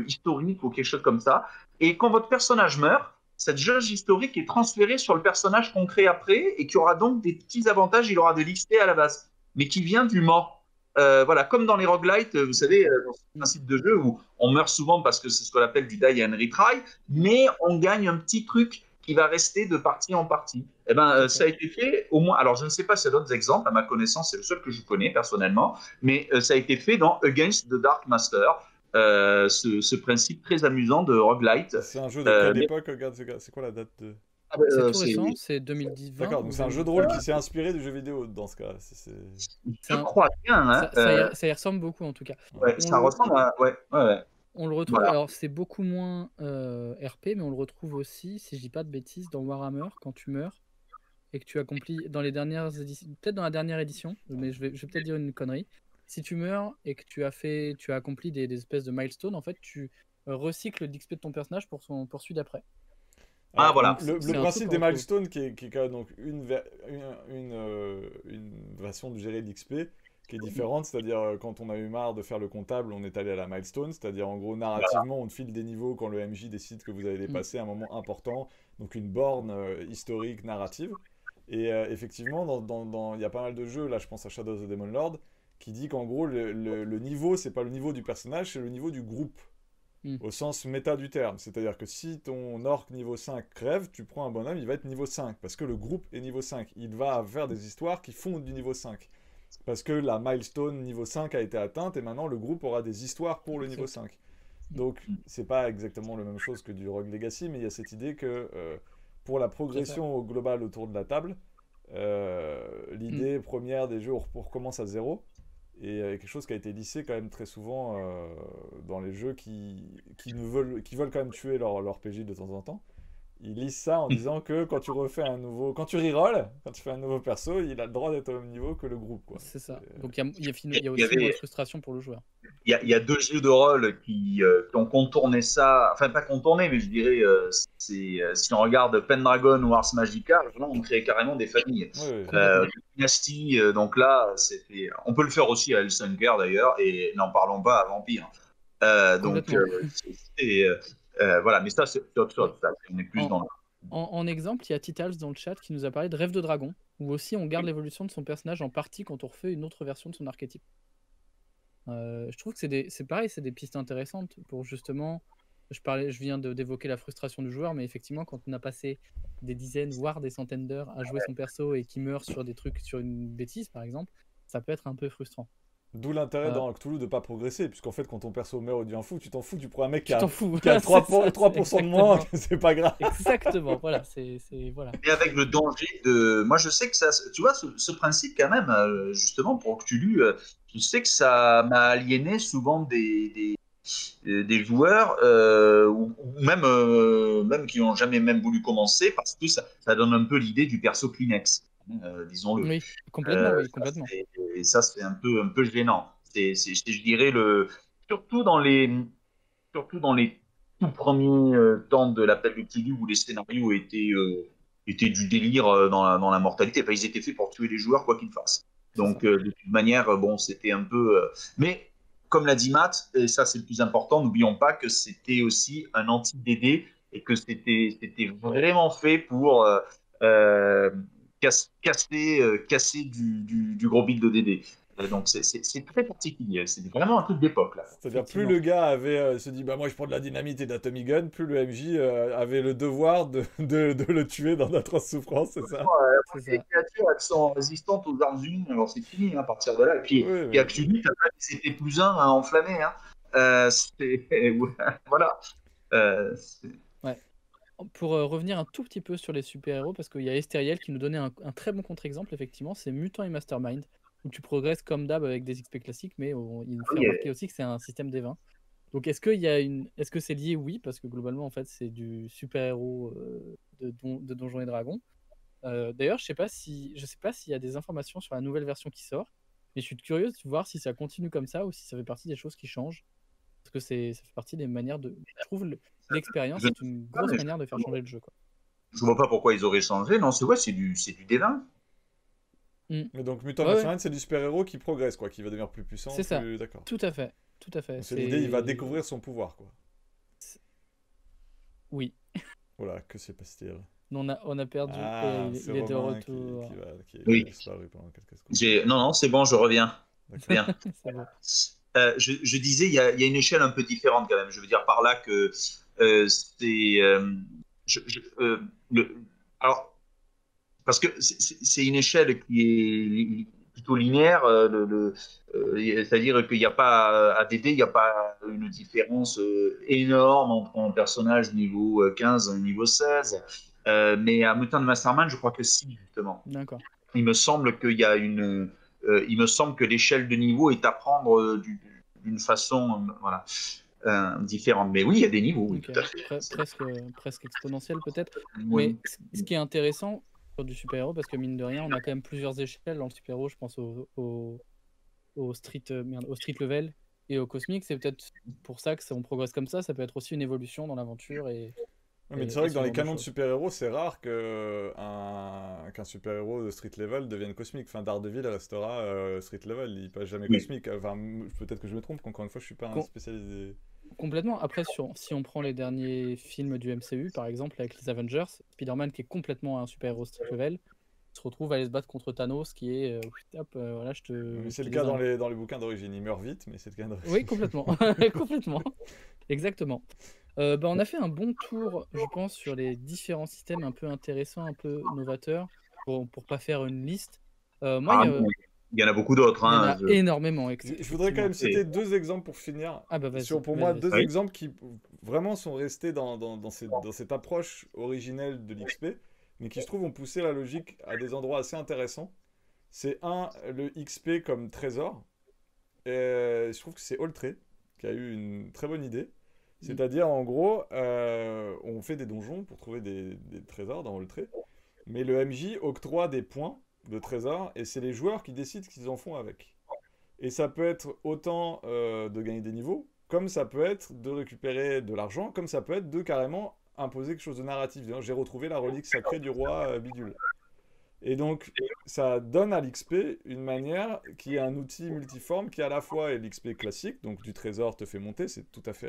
historique ou quelque chose comme ça, et quand votre personnage meurt, cette jauge historique est transférée sur le personnage qu'on crée après, et qui aura donc des petits avantages, il aura de l'XP à la base, mais qui vient du mort. Voilà, comme dans les roguelites, vous savez, dans ce principe de jeu où on meurt souvent parce que c'est ce qu'on appelle du die and retry, mais on gagne un petit truc qui va rester de partie en partie. Eh ben, ça a été fait au moins. Alors, je ne sais pas s'il y a d'autres exemples. À ma connaissance, c'est le seul que je connais personnellement, mais ça a été fait dans Against the Dark Master. Ce principe très amusant de roguelite. C'est un jeu de quelle époque? Regarde, c'est quoi la date de. C'est tout récent, c'est 2010. D'accord, donc c'est un jeu de rôle qui s'est inspiré du jeu vidéo dans ce cas. Je crois bien. Hein, ça y ressemble beaucoup en tout cas. Ouais, ça ressemble à. Ouais. On le retrouve, alors c'est beaucoup moins RP, mais on le retrouve aussi, si je dis pas de bêtises, dans Warhammer, quand tu meurs et que tu accomplis dans les dernières éditions, peut-être dans la dernière édition, mais je vais peut-être dire une connerie. Si tu meurs et que tu as accompli des espèces de milestones, en fait, tu recycles l'XP de ton personnage pour celui d'après. Alors, voilà. Le principe des milestones, qui est quand même donc une façon de gérer l'XP qui est différente, c'est-à-dire quand on a eu marre de faire le comptable, on est allé à la milestone, c'est-à-dire en gros narrativement on te file des niveaux quand le MJ décide que vous avez dépassé un moment important, donc une borne historique narrative. Et effectivement, il y a pas mal de jeux, là je pense à Shadow of the Demon Lord, qui dit qu'en gros le niveau, c'est pas le niveau du personnage, c'est le niveau du groupe. Au sens méta du terme. C'est-à-dire que si ton orc niveau 5 crève, tu prends un bonhomme, il va être niveau 5. Parce que le groupe est niveau 5. Il va faire des histoires qui font du niveau 5. Parce que la milestone niveau 5 a été atteinte et maintenant le groupe aura des histoires pour le niveau 5. Donc c'est pas exactement la même chose que du Rogue Legacy, mais il y a cette idée que pour la progression au global autour de la table, l'idée première des jeux, on recommence à zéro. Et quelque chose qui a été lissé quand même très souvent dans les jeux qui veulent quand même tuer leur PJ de temps en temps. Ils lissent ça en disant que quand tu refais quand tu rerolls, quand tu fais un nouveau perso, il a le droit d'être au même niveau que le groupe, quoi. C'est ça. Donc il y a aussi une frustration pour le joueur. Il y a deux jeux de rôle qui ont contourné ça, enfin pas contourné, mais je dirais, si on regarde Pendragon ou Ars Magica, on crée carrément des familles. Dynasty, donc là, on peut le faire aussi à Hellsunker d'ailleurs, et n'en parlons pas à Vampire. Donc, voilà, mais ça, c'est autre chose. On est plus dans en exemple, il y a Titals dans le chat qui nous a parlé de Rêve de Dragon, où aussi on garde l'évolution de son personnage en partie quand on refait une autre version de son archétype. Je trouve que c'est pareil, c'est des pistes intéressantes pour justement je viens d'évoquer la frustration du joueur, mais effectivement, quand on a passé des dizaines, voire des centaines d'heures à jouer son perso et qui meurt sur des trucs, sur une bêtise par exemple, ça peut être un peu frustrant. D'où l'intérêt Euh, dans Cthulhu de pas progresser, puisqu'en fait, quand ton perso meurt ou devient fou, tu t'en fous, tu prends un mec Tu t'en fous. qui a C'est ça, 3% de moins, exactement. c'est pas grave. Exactement, voilà, voilà. Et avec le danger de. Moi, je sais que ça. Tu vois, ce principe, quand même, justement, pour Cthulhu, je sais que ça m'a aliéné souvent des joueurs, ou même qui n'ont jamais même voulu commencer, parce que ça donne un peu l'idée du perso Kleenex, disons-le. Oui, complètement, oui, complètement. Et ça, c'est un peu gênant. Je dirais, surtout surtout dans les tout premiers temps de l'appel de Cthulhu où les scénarios étaient du délire dans la mortalité. Enfin, ils étaient faits pour tuer les joueurs, quoi qu'ils fassent. Donc, de toute manière, bon, c'était un peu. Mais, comme l'a dit Matt, et ça, c'est le plus important, n'oublions pas que c'était aussi un anti-DD et que c'était vraiment fait pour euh, casser du gros build de DD. Donc, c'est très particulier. C'est vraiment un truc d'époque, là. C'est-à-dire, plus le gars avait se dit, bah moi je prends de la dynamite et de la Tommy Gun, plus le MJ avait le devoir de le tuer dans d'atroces souffrances, c'est ça? Les créatures, elles sont résistantes aux armes humaines, alors c'est fini à partir de là. Et puis, Oui, puis Cthulhu, t'as pas c'était plus un à enflammer. Hein. Voilà. Ouais. Pour revenir un tout petit peu sur les super-héros, parce qu'il y a Esteriel qui nous donnait un très bon contre-exemple, effectivement, c'est Mutant et Mastermind, où tu progresses comme d'hab avec des XP classiques, mais il nous fait remarquer aussi que c'est un système D20. Donc est-ce que c'est lié? Oui, parce que globalement, en fait, c'est du super-héros de Donjons et Dragons. D'ailleurs, je sais pas s'il y a des informations sur la nouvelle version qui sort, mais je suis curieux de voir si ça continue comme ça ou si ça fait partie des choses qui changent. Parce que ça fait partie des manières de. Je trouve l'expérience Je- est une grosse manière de faire changer le jeu, quoi. Je vois pas pourquoi ils auraient changé. Non, c'est du D20. Mais donc Mutant Ouais, Mastermind, c'est du super-héros qui progresse, quoi, qui va devenir plus puissant, c'est ça. plus... D'accord. Tout à fait. Tout à fait. Donc c'est l'idée, il va découvrir son pouvoir, quoi. Oui. Voilà, que c'est pas stylé. On a perdu Ah, et c'est il est de Romain retour. qui est Oui. disparu pendant quelques secondes. Non, c'est bon, je reviens. Bien. C'est bon. Je disais, il y a une échelle un peu différente quand même. Je veux dire par là que c'est. Alors, parce que c'est une échelle qui est plutôt linéaire, c'est-à-dire qu'il n'y a pas, à DD, il n'y a pas une différence énorme entre un personnage niveau 15 et niveau 16. Mais à Mutant Mastermind, je crois que si, justement. D'accord. Il me semble qu'il y a il me semble que l'échelle de niveau est à prendre d'une façon voilà, différente. Mais oui, il y a des niveaux, oui, Ok. tout à fait. Presque exponentiel peut-être. Oui. Mais ce qui est intéressant sur du super-héros, parce que mine de rien, on a quand même plusieurs échelles dans le super-héros. Je pense au street level et au cosmique. C'est peut-être pour ça que on progresse comme ça. Ça peut être aussi une évolution dans l'aventure Ouais, mais c'est vrai que ce dans les genre de canons de choses. super-héros, c'est rare qu'un super-héros de street level devienne cosmique. Enfin, Daredevil restera street level, il passe jamais Oui. cosmique. Enfin, peut-être que je me trompe, encore une fois, je suis pas un Com- spécialiste. Complètement. Après, si on prend les derniers films du MCU, par exemple, avec les Avengers, Spider-Man, qui est complètement un super-héros street level, se retrouve à aller se battre contre Thanos, qui est hop, voilà, Mais je c'est te le cas désingue. dans les bouquins d'origine. Il meurt vite, mais c'est le cas d'origine. Oui, complètement. Complètement. Exactement. On a fait un bon tour, je pense, sur les différents systèmes un peu intéressants, un peu novateurs, pour pas faire une liste. Moi, Ah, non, il y en a beaucoup d'autres. il y en Hein, a énormément, Je voudrais quand même effectivement. citer deux exemples pour finir. Ah bah vas-y, Pour moi, vas-y. deux Oui. exemples qui vraiment sont restés dans cette approche originelle de l'XP, mais qui, je trouve, ont poussé la logique à des endroits assez intéressants. C'est le XP comme trésor. Et je trouve que c'est Oltré qui a eu une très bonne idée. C'est-à-dire, en gros, on fait des donjons pour trouver des trésors dans Oltré, mais le MJ octroie des points de trésors et c'est les joueurs qui décident ce qu'ils en font avec. Et ça peut être autant de gagner des niveaux, comme ça peut être de récupérer de l'argent, comme ça peut être de carrément imposer quelque chose de narratif. J'ai retrouvé la relique sacrée du roi Bidule. Et donc, ça donne à l'XP une manière qui est un outil multiforme qui à la fois est l'XP classique, donc du trésor te fait monter, c'est tout à fait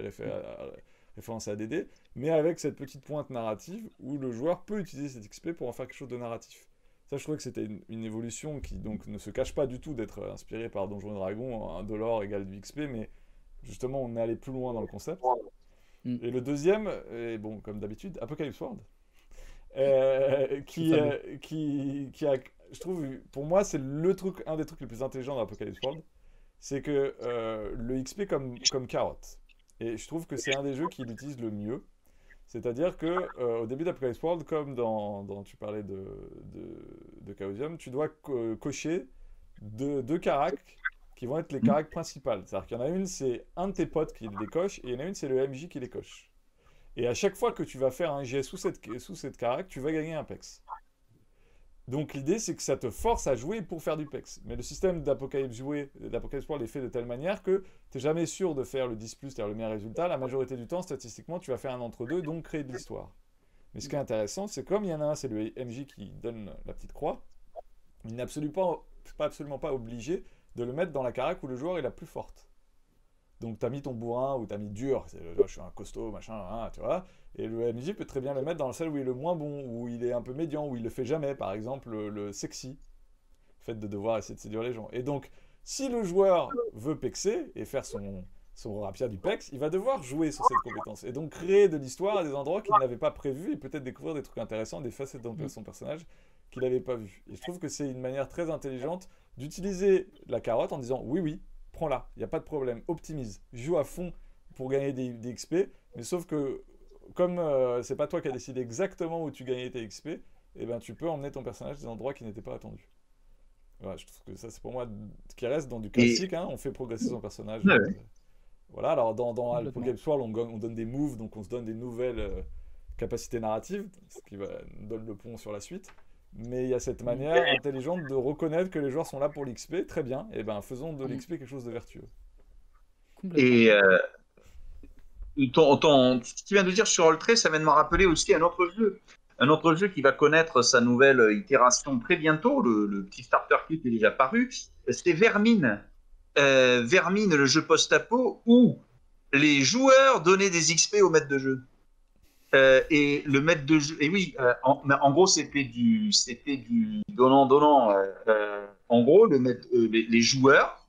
référence à ADD, mais avec cette petite pointe narrative où le joueur peut utiliser cet XP pour en faire quelque chose de narratif. Ça, je trouvais que c'était une évolution qui donc ne se cache pas du tout d'être inspirée par Donjons et Dragons, un dollar égale du XP, mais justement, on est allé plus loin dans le concept. Et le deuxième, et bon, comme d'habitude, Apocalypse World, qui a, je trouve, pour moi, c'est un des trucs les plus intelligents d'Apocalypse World, c'est que le XP comme carotte. Et je trouve que c'est un des jeux qui l'utilise le mieux. C'est-à-dire que au début d'Apocalypse World, comme tu parlais de Chaosium, tu dois cocher deux caracs qui vont être les caracs principales. C'est-à-dire qu'il y en a une, c'est un de tes potes qui les coche, et il y en a une, c'est le MJ qui les coche. Et à chaque fois que tu vas faire un jet sous cette carac, tu vas gagner un PEX. Donc l'idée, c'est que ça te force à jouer pour faire du PEX. Mais le système d'Apocalypse World est fait de telle manière que tu n'es jamais sûr de faire le 10+, c'est-à-dire le meilleur résultat. La majorité du temps, statistiquement, tu vas faire un entre-deux, donc créer de l'histoire. Mais ce qui est intéressant, c'est comme il y en a un, c'est le MJ qui donne la petite croix, il n'est absolument pas obligé de le mettre dans la carac où le joueur est la plus forte. Donc tu as mis ton bourrin ou tu as mis dur, je suis un costaud, machin, hein, tu vois. Et le MJ peut très bien le mettre dans celle où il est le moins bon, où il est un peu médian, où il le fait jamais, par exemple le sexy. Le fait de devoir essayer de séduire les gens. Et donc, si le joueur veut pexer et faire son rapia du pex, il va devoir jouer sur cette compétence. Et donc créer de l'histoire à des endroits qu'il n'avait pas prévus et peut-être découvrir des trucs intéressants, des facettes de son personnage qu'il n'avait pas vu. Et je trouve que c'est une manière très intelligente d'utiliser la carotte en disant oui, prends-la, il n'y a pas de problème, optimise, joue à fond pour gagner des XP, mais sauf que comme c'est pas toi qui as décidé exactement où tu gagnais tes XP, eh ben, tu peux emmener ton personnage à des endroits qui n'étaient pas attendus. Voilà, je trouve que ça c'est pour moi qui reste dans du classique, hein, on fait progresser son personnage. Voilà, alors dans Apocalypse World on donne des moves, donc on se donne des nouvelles capacités narratives, ce qui nous donne le pont sur la suite. Mais il y a cette manière intelligente de reconnaître que les joueurs sont là pour l'XP, très bien, et ben faisons de l'XP quelque chose de vertueux. Et ce que tu viens de dire sur Roll-Tray, ça vient de me rappeler aussi un autre jeu qui va connaître sa nouvelle itération très bientôt. Le petit starter kit est déjà paru. C'est Vermine. Vermine, le jeu post-apo où les joueurs donnaient des XP au maître de jeu. Et le maître de jeu, et oui, en gros, c'était du donnant-donnant. En gros, les joueurs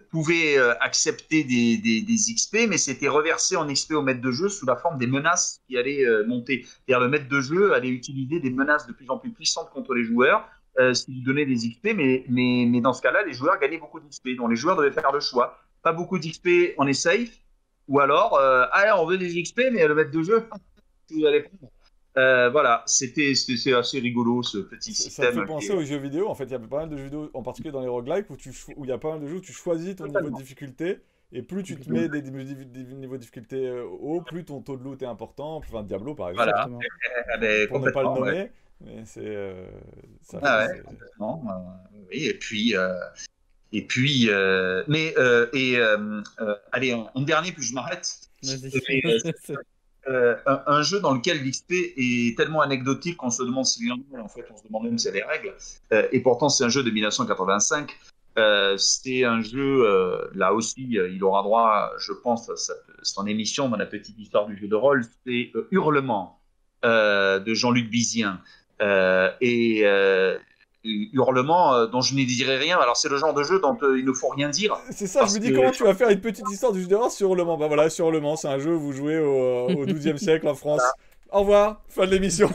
pouvaient accepter des XP, mais c'était reversé en XP au maître de jeu sous la forme des menaces qui allaient monter. C'est-à-dire, le maître de jeu allait utiliser des menaces de plus en plus puissantes contre les joueurs, ce qui lui donnait des XP, mais dans ce cas-là, les joueurs gagnaient beaucoup d'XP. Donc, les joueurs devaient faire le choix. Pas beaucoup d'XP, on est safe. Ou alors, on veut des XP, mais le maître de jeu, vous allez prendre. Voilà, c'est assez rigolo ce petit système. Ça me fait penser aux jeux vidéo. En fait, il y a pas mal de jeux vidéo, en particulier dans les roguelikes, où il y a pas mal de jeux où tu choisis ton niveau de difficulté. Et plus tu te mets des niveaux de difficulté hauts, plus ton taux de loot est important. Enfin, Diablo, par exemple. Voilà. Pour ne pas le nommer. Ouais. Mais c'est. Complètement. Oui, allez, un dernier, puis je m'arrête. Un jeu dans lequel l'XP est tellement anecdotique qu'on se demande s'il y en a, en fait, on se demande même s'il y a des règles. Et pourtant, c'est un jeu de 1985. C'est un jeu, là aussi, il aura droit, je pense, à son émission dans la petite histoire du jeu de rôle. C'est Hurlement de Jean-Luc Bizien. Hurlement dont je ne dirai rien. Alors c'est le genre de jeu dont il ne faut rien dire. C'est ça, je me dis comment tu vas faire une petite histoire du jeu d'horreur sur Hurlement. Bah voilà, sur Hurlement, c'est un jeu où vous jouez au XIIe siècle en France. Voilà. Au revoir, fin de l'émission.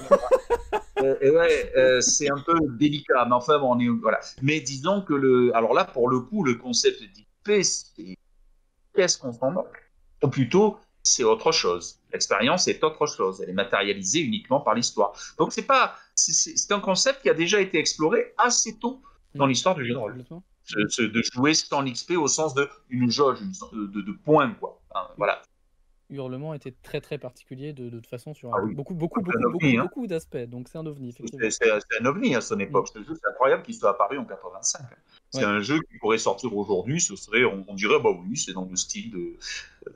C'est un peu délicat, mais enfin bon, voilà. Mais disons que alors là pour le coup, le concept d'XP, c'est qu'est-ce qu'on s'en moque ? Ou plutôt, c'est autre chose. L'expérience est autre chose. Elle est matérialisée uniquement par l'histoire. Donc c'est un concept qui a déjà été exploré assez tôt dans l'histoire du jeu de rôle. De jouer sans XP au sens d'une jauge, de points, quoi. Hein, voilà. Hurlement était très très particulier de toute façon sur beaucoup d'aspects. Donc c'est un ovni. C'est un ovni à son époque. C'est incroyable qu'il soit apparu en 85. C'est un jeu qui pourrait sortir aujourd'hui. Ce serait, on dirait, bah oui, c'est dans le style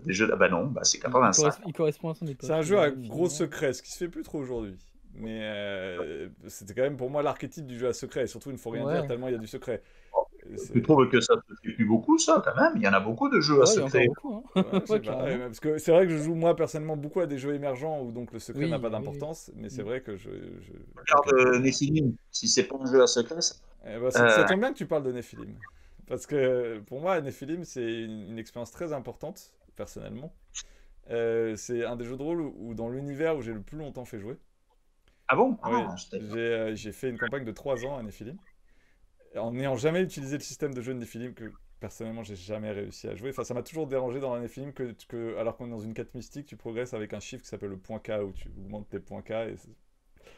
des jeux. Ah bah non, bah c'est 85. Il correspond à son époque. C'est un jeu à gros secret, ce qui se fait plus trop aujourd'hui. Mais c'était quand même pour moi l'archétype du jeu à secret. Et surtout, il ne faut rien dire tellement il y a du secret. Tu trouves que ça se fait plus beaucoup, ça, quand même? Il y en a beaucoup de jeux à secret. Parce que c'est vrai que je joue, moi, personnellement, beaucoup à des jeux émergents où donc le secret n'a pas d'importance, mais c'est vrai que Regarde Nephilim, si c'est pas un jeu à secret, ça tombe bien que tu parles de Nephilim. Parce que pour moi, Nephilim, c'est une expérience très importante, personnellement. C'est un des jeux de rôle où dans l'univers où j'ai le plus longtemps fait jouer. Ah bon? Oui, Ah, j'ai fait une campagne de 3 ans à Nephilim, en n'ayant jamais utilisé le système de jeu de Nephilim que personnellement j'ai jamais réussi à jouer. Enfin, ça m'a toujours dérangé dans un Nephilim alors qu'on est dans une quête mystique, tu progresses avec un chiffre qui s'appelle le point K où tu augmentes tes points K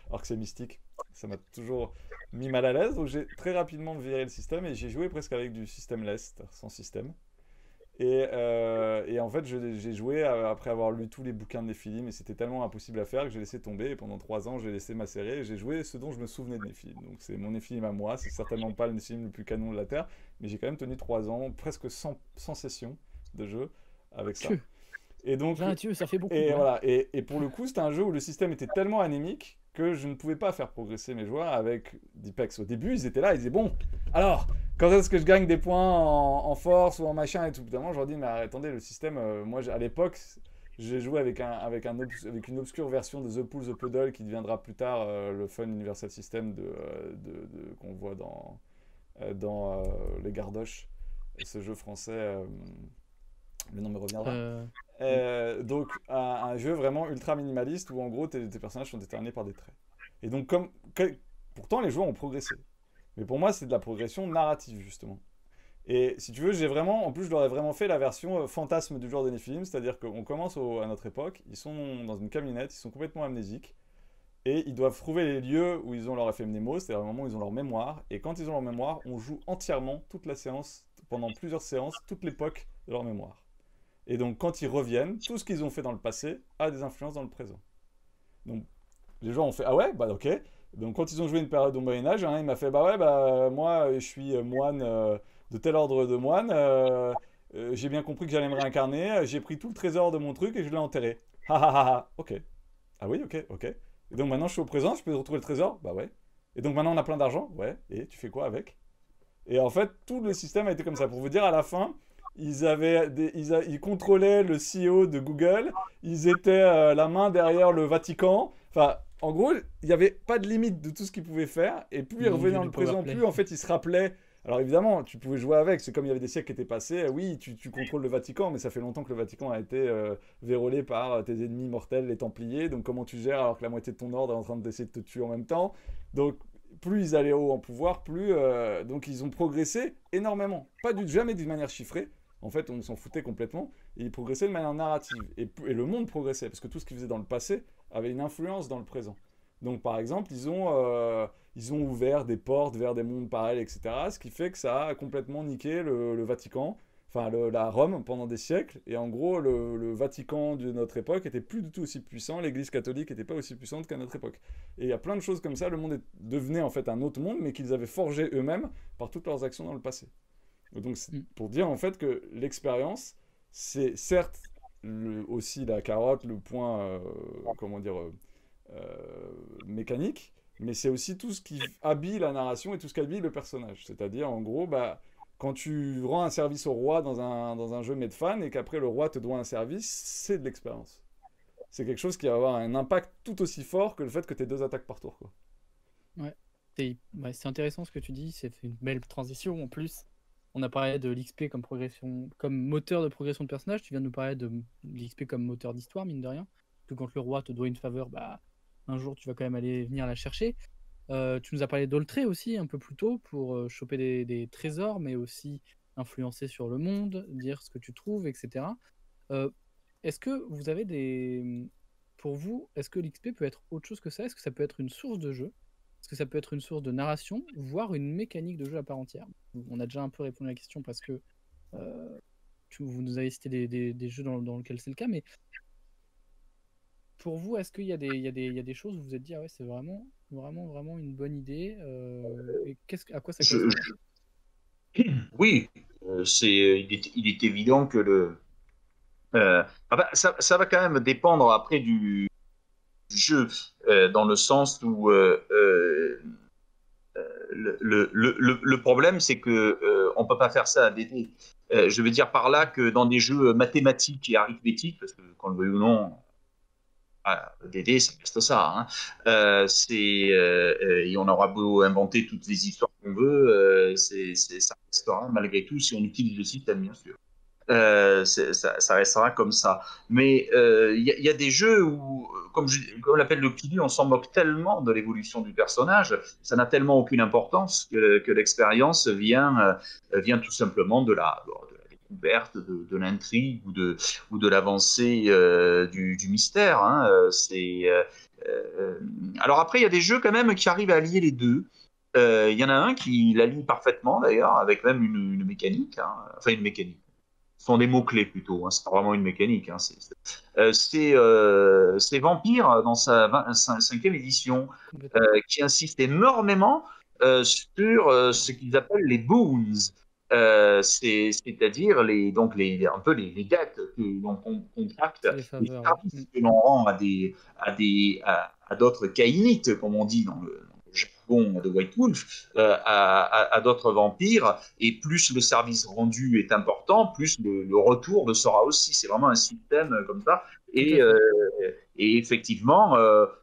alors que c'est mystique. Ça m'a toujours mis mal à l'aise, donc j'ai très rapidement viré le système et j'ai joué presque avec du système less, sans système. Et en fait, j'ai joué après avoir lu tous les bouquins de Nephilim et c'était tellement impossible à faire que j'ai laissé tomber. Et pendant 3 ans, j'ai laissé macérer et j'ai joué ce dont je me souvenais de Nephilim. Donc c'est mon Nephilim à moi, c'est certainement pas le Nephilim le plus canon de la Terre, mais j'ai quand même tenu 3 ans, presque 100 sessions de jeu avec ça. Dieu. Et donc, Dieu, ça fait beaucoup. et Hein. voilà. Et pour le coup, c'était un jeu où le système était tellement anémique que je ne pouvais pas faire progresser mes joueurs avec Deepex. Au début, ils étaient là, ils disaient bon, alors, quand est-ce que je gagne des points en force ou en machin et tout. Évidemment, je leur dis mais attendez, le système, moi à l'époque, j'ai joué avec une obscure version de The Pool, The Puddle qui deviendra plus tard le Fun Universal System qu'on voit dans Les Gardoches, ce jeu français. Le nom me reviendra. Donc un jeu vraiment ultra minimaliste où en gros tes personnages sont déterminés par des traits. Et donc pourtant les joueurs ont progressé. Mais pour moi c'est de la progression narrative justement. Et si tu veux, en plus je leur ai vraiment fait la version fantasme du genre de Nephilim, c'est-à-dire qu'on commence à notre époque, ils sont dans une camionnette, ils sont complètement amnésiques, et ils doivent trouver les lieux où ils ont leur éphémnémos, c'est-à-dire le moment où ils ont leur mémoire, et quand ils ont leur mémoire, on joue entièrement toute la séance, pendant plusieurs séances, toute l'époque de leur mémoire. Et donc, quand ils reviennent, tout ce qu'ils ont fait dans le passé a des influences dans le présent. Donc, les gens ont fait « Ah ouais, bah ok ». Donc, quand ils ont joué une période au Moyen-Âge, il m'a fait « Bah ouais, bah moi, je suis moine de tel ordre de moine. J'ai bien compris que j'allais me réincarner. J'ai pris tout le trésor de mon truc et je l'ai enterré. Ha ha ha ha. Ok. Ah oui, ok, ok. Et donc, maintenant, je suis au présent, je peux retrouver le trésor. Bah ouais. Et donc, maintenant, on a plein d'argent. Ouais. Et tu fais quoi avec? Et en fait, tout le système a été comme ça. Pour vous dire, à la fin, ils contrôlaient le CEO de Google, ils étaient la main derrière le Vatican. Enfin, en gros, il n'y avait pas de limite de tout ce qu'ils pouvaient faire. Et plus ils revenaient dans le présent, plus en fait ils se rappelaient. Alors évidemment, tu pouvais jouer avec, c'est comme il y avait des siècles qui étaient passés. Oui, tu contrôles le Vatican, mais ça fait longtemps que le Vatican a été vérolé par tes ennemis mortels, les Templiers. Donc comment tu gères alors que la moitié de ton ordre est en train d'essayer de te tuer en même temps? Donc plus ils allaient haut en pouvoir, plus donc ils ont progressé énormément. Jamais d'une manière chiffrée. En fait, on s'en foutait complètement. Et ils progressaient de manière narrative. Et le monde progressait, parce que tout ce qu'ils faisaient dans le passé avait une influence dans le présent. Donc, par exemple, ils ont ouvert des portes vers des mondes parallèles, etc. Ce qui fait que ça a complètement niqué le Vatican, enfin la Rome, pendant des siècles. Et en gros, le Vatican de notre époque était plus du tout aussi puissant. L'Église catholique n'était pas aussi puissante qu'à notre époque. Et il y a plein de choses comme ça. Le monde devenait en fait un autre monde, mais qu'ils avaient forgé eux-mêmes par toutes leurs actions dans le passé. Donc, pour dire en fait que l'expérience, c'est certes aussi la carotte, le point, mécanique, mais c'est aussi tout ce qui habille la narration et tout ce qui habille le personnage. C'est-à-dire, en gros, quand tu rends un service au roi dans un jeu Medfan et qu'après le roi te doit un service, c'est de l'expérience. C'est quelque chose qui va avoir un impact tout aussi fort que le fait que tu aies 2 attaques par tour, quoi. Ouais. C'est intéressant ce que tu dis, c'est une belle transition en plus. On a parlé de l'XP comme moteur de progression de personnage. Tu viens de nous parler de l'XP comme moteur d'histoire, mine de rien. Que quand le roi te doit une faveur, un jour tu vas quand même aller venir la chercher. Tu nous as parlé d'Oltré aussi un peu plus tôt pour choper des trésors, mais aussi influencer sur le monde, dire ce que tu trouves, etc. Est-ce que vous avez pour vous, est-ce que l'XP peut être autre chose que ça? Est-ce que ça peut être une source de jeu? Est-ce que ça peut être une source de narration, voire une mécanique de jeu à part entière? On a déjà un peu répondu à la question parce que vous nous avez cité des jeux dans lesquels c'est le cas, mais pour vous, est-ce qu'il y a des choses où vous vous êtes dit, ah ouais, c'est vraiment, vraiment, vraiment une bonne idée et à quoi ça correspond? Oui, il est évident que ça va quand même dépendre après du jeu, dans le sens où le problème, c'est que on peut pas faire ça à DD. Je veux dire par là que dans des jeux mathématiques et arithmétiques, parce que qu'on le veuille ou non, DD, ça reste ça. Hein. Et on aura beau inventer toutes les histoires qu'on veut, ça restera malgré tout si on utilise le système, bien sûr. Ça restera comme ça. Mais y a des jeux où, comme l'appelle le Kidu, on s'en moque tellement de l'évolution du personnage, ça n'a tellement aucune importance que l'expérience vient tout simplement de la découverte, de l'intrigue ou de l'avancée du mystère. Hein. Alors après, il y a des jeux quand même qui arrivent à allier les deux. Il y en a un qui l'allie parfaitement d'ailleurs, avec même une mécanique, hein. Enfin une mécanique. Ce sont des mots-clés plutôt, hein. C'est pas vraiment une mécanique. Hein. C'est Vampire dans sa cinquième édition, qui insiste énormément sur ce qu'ils appellent les boons. C'est-à-dire un peu les dettes que l'on contracte, Les les faveurs, ouais. services que l'on rend à d'autres kainites, comme on dit dans le jargon de White Wolf, à d'autres vampires, et plus le service rendu est important, plus le retour le sera aussi. C'est vraiment un système comme ça. Tout à Et, fait. et effectivement,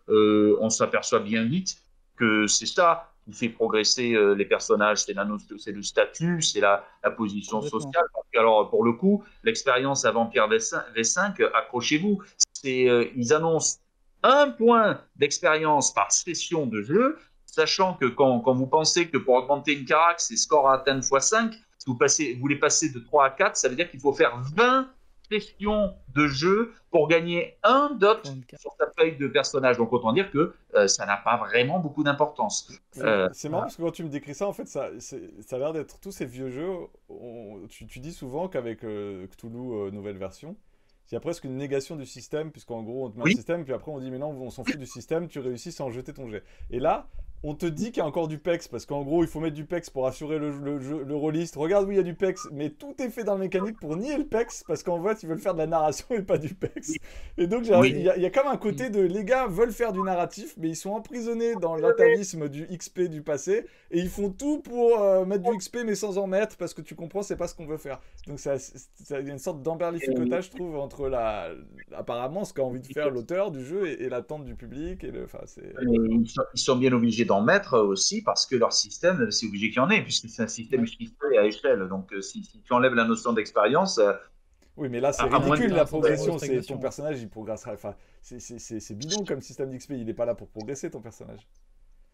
on s'aperçoit bien vite que c'est ça qui fait progresser les personnages, c'est le statut, c'est la position Complètement. sociale. Alors, pour le coup, l'expérience à Vampire V5, accrochez-vous, ils annoncent 1 point d'expérience par session de jeu, sachant que quand vous pensez que pour augmenter une carac, c'est score à atteindre x5, si vous voulez passer de 3 à 4, ça veut dire qu'il faut faire 20 sessions de jeu pour gagner un dot sur sa feuille de personnage. Donc autant dire que ça n'a pas vraiment beaucoup d'importance. C'est marrant parce que quand tu me décris ça, en fait, ça a l'air d'être tous ces vieux jeux. Tu dis souvent qu'avec Cthulhu nouvelle version, il y a presque une négation du système, puisqu'en gros, on te met un système, puis après on dit, mais non, on s'en fout du système, tu réussis sans jeter ton jet. Et là, on te dit qu'il y a encore du PEX, parce qu'en gros, il faut mettre du PEX pour assurer le rôliste. Regarde, oui, il y a du PEX, mais tout est fait dans la mécanique pour nier le PEX, parce qu'en fait, ils veulent faire de la narration et pas du PEX. Et donc, il y a comme un côté de, les gars veulent faire du narratif, mais ils sont emprisonnés dans l'atavisme du XP du passé, et ils font tout pour mettre du XP, mais sans en mettre, parce que tu comprends, c'est pas ce qu'on veut faire. Donc, il y a une sorte d'emberlificotage, je trouve, entre apparemment ce qu'a envie de faire l'auteur du jeu et l'attente du public. Ils sont bien obligés d'en mettre aussi parce que leur système, c'est obligé qu'il y en ait, puisque c'est un système chiffré à échelle. Donc, si tu enlèves la notion d'expérience. Oui, mais là, c'est ridicule la progression. C'est ton personnage, il progressera. Enfin, c'est bidon comme système d'XP. Il n'est pas là pour progresser, ton personnage.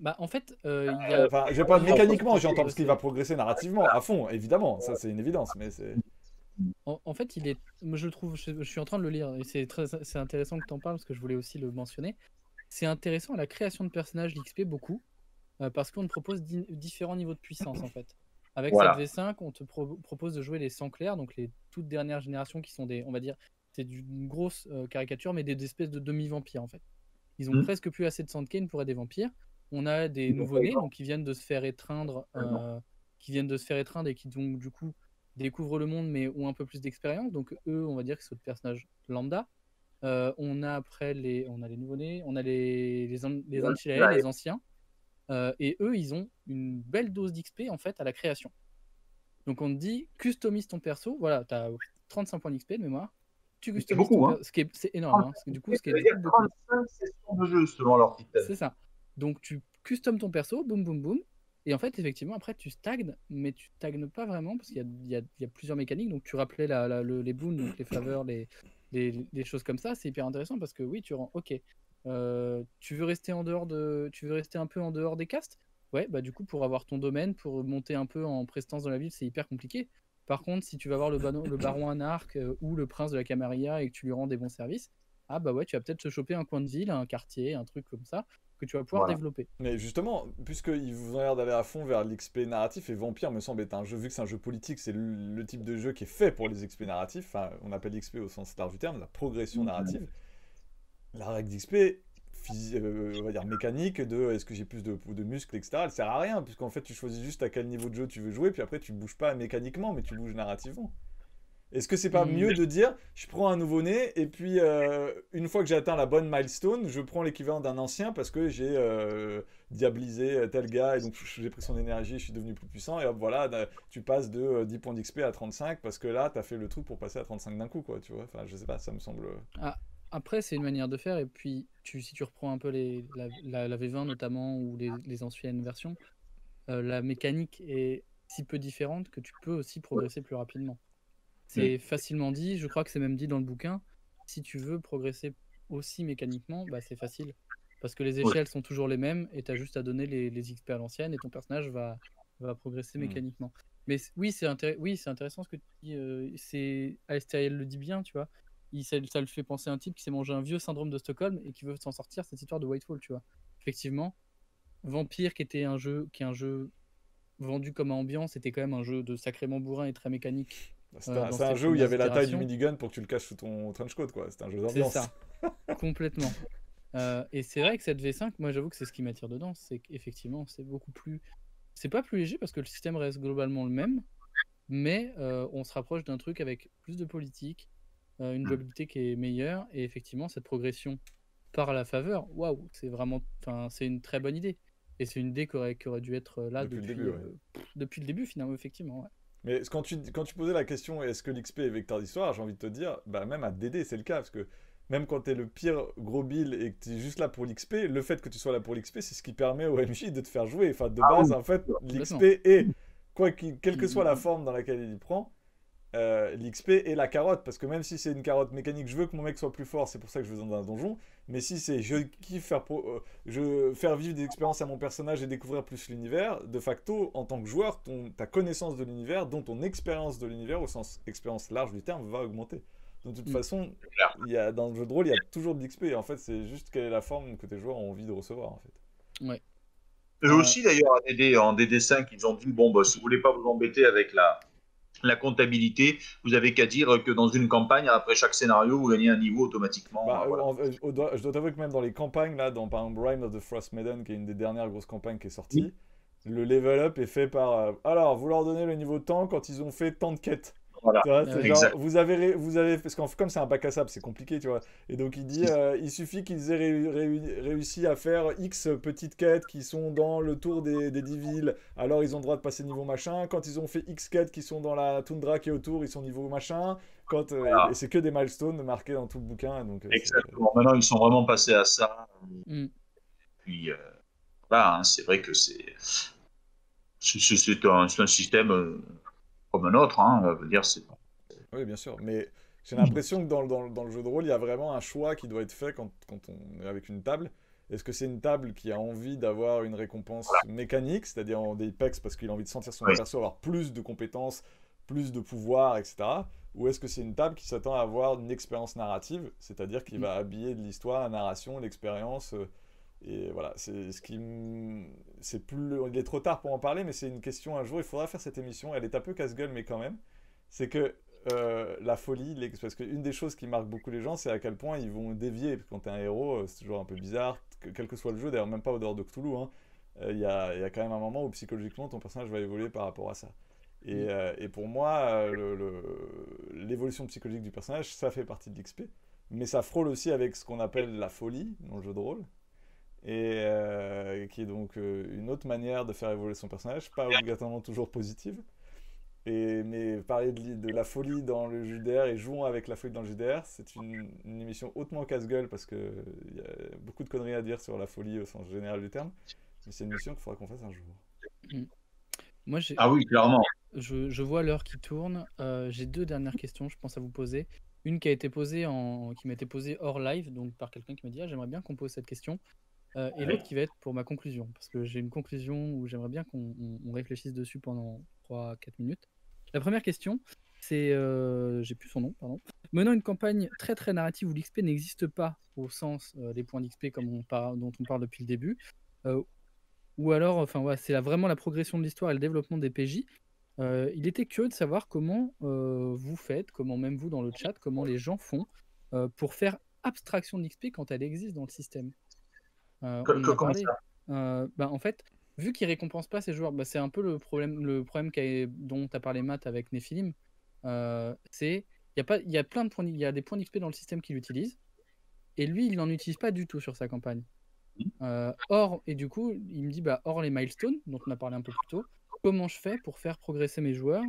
Bah, en fait, il y a. Enfin, je vais pas mécaniquement, j'entends parce qu'il va progresser narrativement à fond, évidemment. Ça, c'est une évidence. Mais c'est. En fait, je trouve, je suis en train de le lire et c'est intéressant que tu en parles parce que je voulais aussi le mentionner. C'est intéressant la création de personnages d'XP beaucoup parce qu'on te propose différents niveaux de puissance en fait. Avec cette V5, on te propose de jouer les sangs clairs, donc les toutes dernières générations qui sont on va dire, c'est une grosse caricature, mais des espèces de demi-vampires en fait. Ils ont presque plus assez de Sandkane pour être des vampires. On a des nouveau-nés donc qui viennent de se faire étreindre, et qui donc du coup découvrent le monde mais ont un peu plus d'expérience. Donc eux, on va dire que c'est des personnages lambda. On a après les nouveau-nés, on a les Ancillae, les anciens. Et eux, ils ont une belle dose d'XP en fait à la création. Donc on te dit, customise ton perso, voilà, tu as 35 points d'XP de mémoire. Tu customises ton perso, c'est énorme. Hein. Du coup, ce qui est beaucoup. 35 sessions de jeu selon leur système. C'est ça. Donc tu customises ton perso, boum boum boum. Et en fait, effectivement, après, tu stagnes, mais tu stagnes pas vraiment parce qu'il y a plusieurs mécaniques. Donc, tu rappelais les boons, donc les faveurs, les choses comme ça. C'est hyper intéressant parce que oui, tu rends. Ok. Tu veux rester tu veux rester un peu en dehors des castes? Ouais, bah du coup, pour avoir ton domaine, pour monter un peu en prestance dans la ville, c'est hyper compliqué. Par contre, si tu vas voir le baron anarque ou le prince de la Camarilla et que tu lui rends des bons services, ah bah ouais, tu vas peut-être te choper un coin de ville, un quartier, un truc comme ça que tu vas pouvoir développer. Mais justement, puisqu'ils vous ont l'air d'aller à fond vers l'XP narratif, et Vampire me semble être un jeu, vu que c'est un jeu politique, c'est le type de jeu qui est fait pour les XP narratifs, enfin, on appelle XP au sens large du terme, la progression narrative. La règle d'XP, on va dire mécanique, de est-ce que j'ai plus de muscles, etc., elle sert à rien, puisqu'en fait tu choisis juste à quel niveau de jeu tu veux jouer, puis après tu bouges pas mécaniquement, mais tu bouges narrativement. Est-ce que c'est pas mieux de dire, je prends un nouveau-né, et puis une fois que j'ai atteint la bonne milestone, je prends l'équivalent d'un ancien parce que j'ai diabolisé tel gars, et donc j'ai pris son énergie, je suis devenu plus puissant, et hop, voilà, tu passes de 10 points d'XP à 35, parce que là, t'as fait le truc pour passer à 35 d'un coup, quoi, tu vois. Enfin, je sais pas, ça me semble... Après, c'est une manière de faire, et puis si tu reprends un peu la V20 notamment, ou les anciennes versions, la mécanique est si peu différente que tu peux aussi progresser plus rapidement. C'est facilement dit, je crois que c'est même dit dans le bouquin. Si tu veux progresser aussi mécaniquement, bah, c'est facile. Parce que les échelles sont toujours les mêmes et tu as juste à donner les XP à l'ancienne et ton personnage va progresser mécaniquement. Mais oui, c'est intéressant ce que tu dis. Alestériel le dit bien, tu vois. Ça le fait penser à un type qui s'est mangé un vieux syndrome de Stockholm et qui veut s'en sortir, cette histoire de Whitefall, tu vois. Effectivement, Vampire, qui est un jeu vendu comme ambiance, était quand même un jeu de sacrément bourrin et très mécanique. C'est un jeu où il y avait la taille du minigun pour que tu le caches sous ton trench coat, quoi. C'était un jeu d'ambiance. C'est ça, complètement. Et c'est vrai que cette V5, moi j'avoue que c'est ce qui m'attire dedans, c'est qu'effectivement c'est beaucoup plus... C'est pas plus léger parce que le système reste globalement le même, mais on se rapproche d'un truc avec plus de politique, une jouabilité qui est meilleure, et effectivement cette progression par la faveur, waouh, c'est vraiment... Enfin, c'est une très bonne idée. Et c'est une idée qui aurait dû être là depuis le début, finalement, effectivement. Ouais. Mais quand tu posais la question, est-ce que l'XP est vecteur d'histoire, j'ai envie de te dire, bah même à DD, c'est le cas, parce que même quand t'es le pire gros build et que t'es juste là pour l'XP, le fait que tu sois là pour l'XP, c'est ce qui permet au MJ de te faire jouer. Enfin, de base, en fait, l'XP est, quelle que soit la forme dans laquelle il y prend, l'XP est la carotte, parce que même si c'est une carotte mécanique, je veux que mon mec soit plus fort, c'est pour ça que je vais dans un donjon, mais si c'est je kiffe faire vivre des expériences à mon personnage et découvrir plus l'univers, de facto, en tant que joueur, ta connaissance de l'univers, dont ton expérience de l'univers, au sens expérience large du terme, va augmenter. De toute façon, dans le jeu de rôle, il y a toujours de l'XP, et en fait, c'est juste quelle est la forme que tes joueurs ont envie de recevoir, en fait. Ouais. Eux aussi, d'ailleurs, en DD5, ils ont dit, bon, bah, si vous voulez pas vous embêter avec la comptabilité, vous avez qu'à dire que dans une campagne, après chaque scénario, vous gagnez un niveau automatiquement. Voilà. Je dois t'avouer que même dans les campagnes, là, par exemple Rime of the Frost Maiden, qui est une des dernières grosses campagnes qui est sortie, le level up est fait par... alors, vous leur donnez le niveau de temps quand ils ont fait tant de quêtes. Voilà. Tu vois, genre, vous avez parce que comme c'est un bac à sable, c'est compliqué, tu vois. Et donc il dit, il suffit qu'ils aient réussi à faire X petites quêtes qui sont dans le tour des 10 villes. Alors ils ont le droit de passer niveau machin. Quand ils ont fait X quêtes qui sont dans la toundra qui est autour, ils sont niveau machin. Et c'est que des milestones marqués dans tout le bouquin. Donc, exactement. Maintenant ils sont vraiment passés à ça. Puis voilà, hein, c'est vrai que c'est un système comme un autre, hein, veut dire c'est... Oui, bien sûr, mais j'ai l'impression que dans le jeu de rôle, il y a vraiment un choix qui doit être fait quand on est avec une table. Est-ce que c'est une table qui a envie d'avoir une récompense mécanique, c'est-à-dire en des pecs parce qu'il a envie de sentir son perso avoir plus de compétences, plus de pouvoir, etc. Ou est-ce que c'est une table qui s'attend à avoir une expérience narrative, c'est-à-dire qui va habiller de l'histoire, la narration, l'expérience et voilà, il est trop tard pour en parler, mais c'est une question un jour, il faudra faire cette émission, elle est un peu casse-gueule, mais quand même, c'est que la folie, parce qu'une des choses qui marque beaucoup les gens, c'est à quel point ils vont dévier, quand t'es un héros, c'est toujours un peu bizarre, quel que soit le jeu, d'ailleurs même pas au dehors de Cthulhu, hein, y a quand même un moment où psychologiquement ton personnage va évoluer par rapport à ça. Et pour moi, l'évolution psychologique du personnage, ça fait partie de l'XP, mais ça frôle aussi avec ce qu'on appelle la folie dans le jeu de rôle, et qui est donc une autre manière de faire évoluer son personnage, pas obligatoirement toujours positive. Mais parler de la folie dans le JDR et jouons avec la folie dans le JDR, c'est une émission hautement casse-gueule parce qu'il y a beaucoup de conneries à dire sur la folie au sens général du terme, mais c'est une émission qu'il faudra qu'on fasse un jour. Moi, oui, clairement. Je vois l'heure qui tourne. J'ai 2 dernières questions, je pense à vous poser. Une qui m'a été posée hors live, donc par quelqu'un qui m'a dit j'aimerais bien qu'on pose cette question. Et l'autre qui va être pour ma conclusion, parce que j'ai une conclusion où j'aimerais bien qu'on réfléchisse dessus pendant 3-4 minutes. La première question, c'est, j'ai plus son nom, pardon. Menant une campagne très très narrative où l'XP n'existe pas au sens des points d'XP dont on parle depuis le début, ou alors, enfin ouais, c'est vraiment la progression de l'histoire et le développement des PJ. Il était curieux de savoir comment vous faites, comment même vous dans le chat, comment les gens font pour faire abstraction de l'XP quand elle existe dans le système. On en a parlé. En fait, vu qu'ils récompensent pas ces joueurs, c'est un peu le problème dont tu as parlé Matt avec Nephilim. Il y a plein de points, il y a des points d'XP dans le système qu'il utilise, et lui il n'en utilise pas du tout sur sa campagne. Et du coup il me dit hors les milestones dont on a parlé un peu plus tôt, comment je fais pour faire progresser mes joueurs,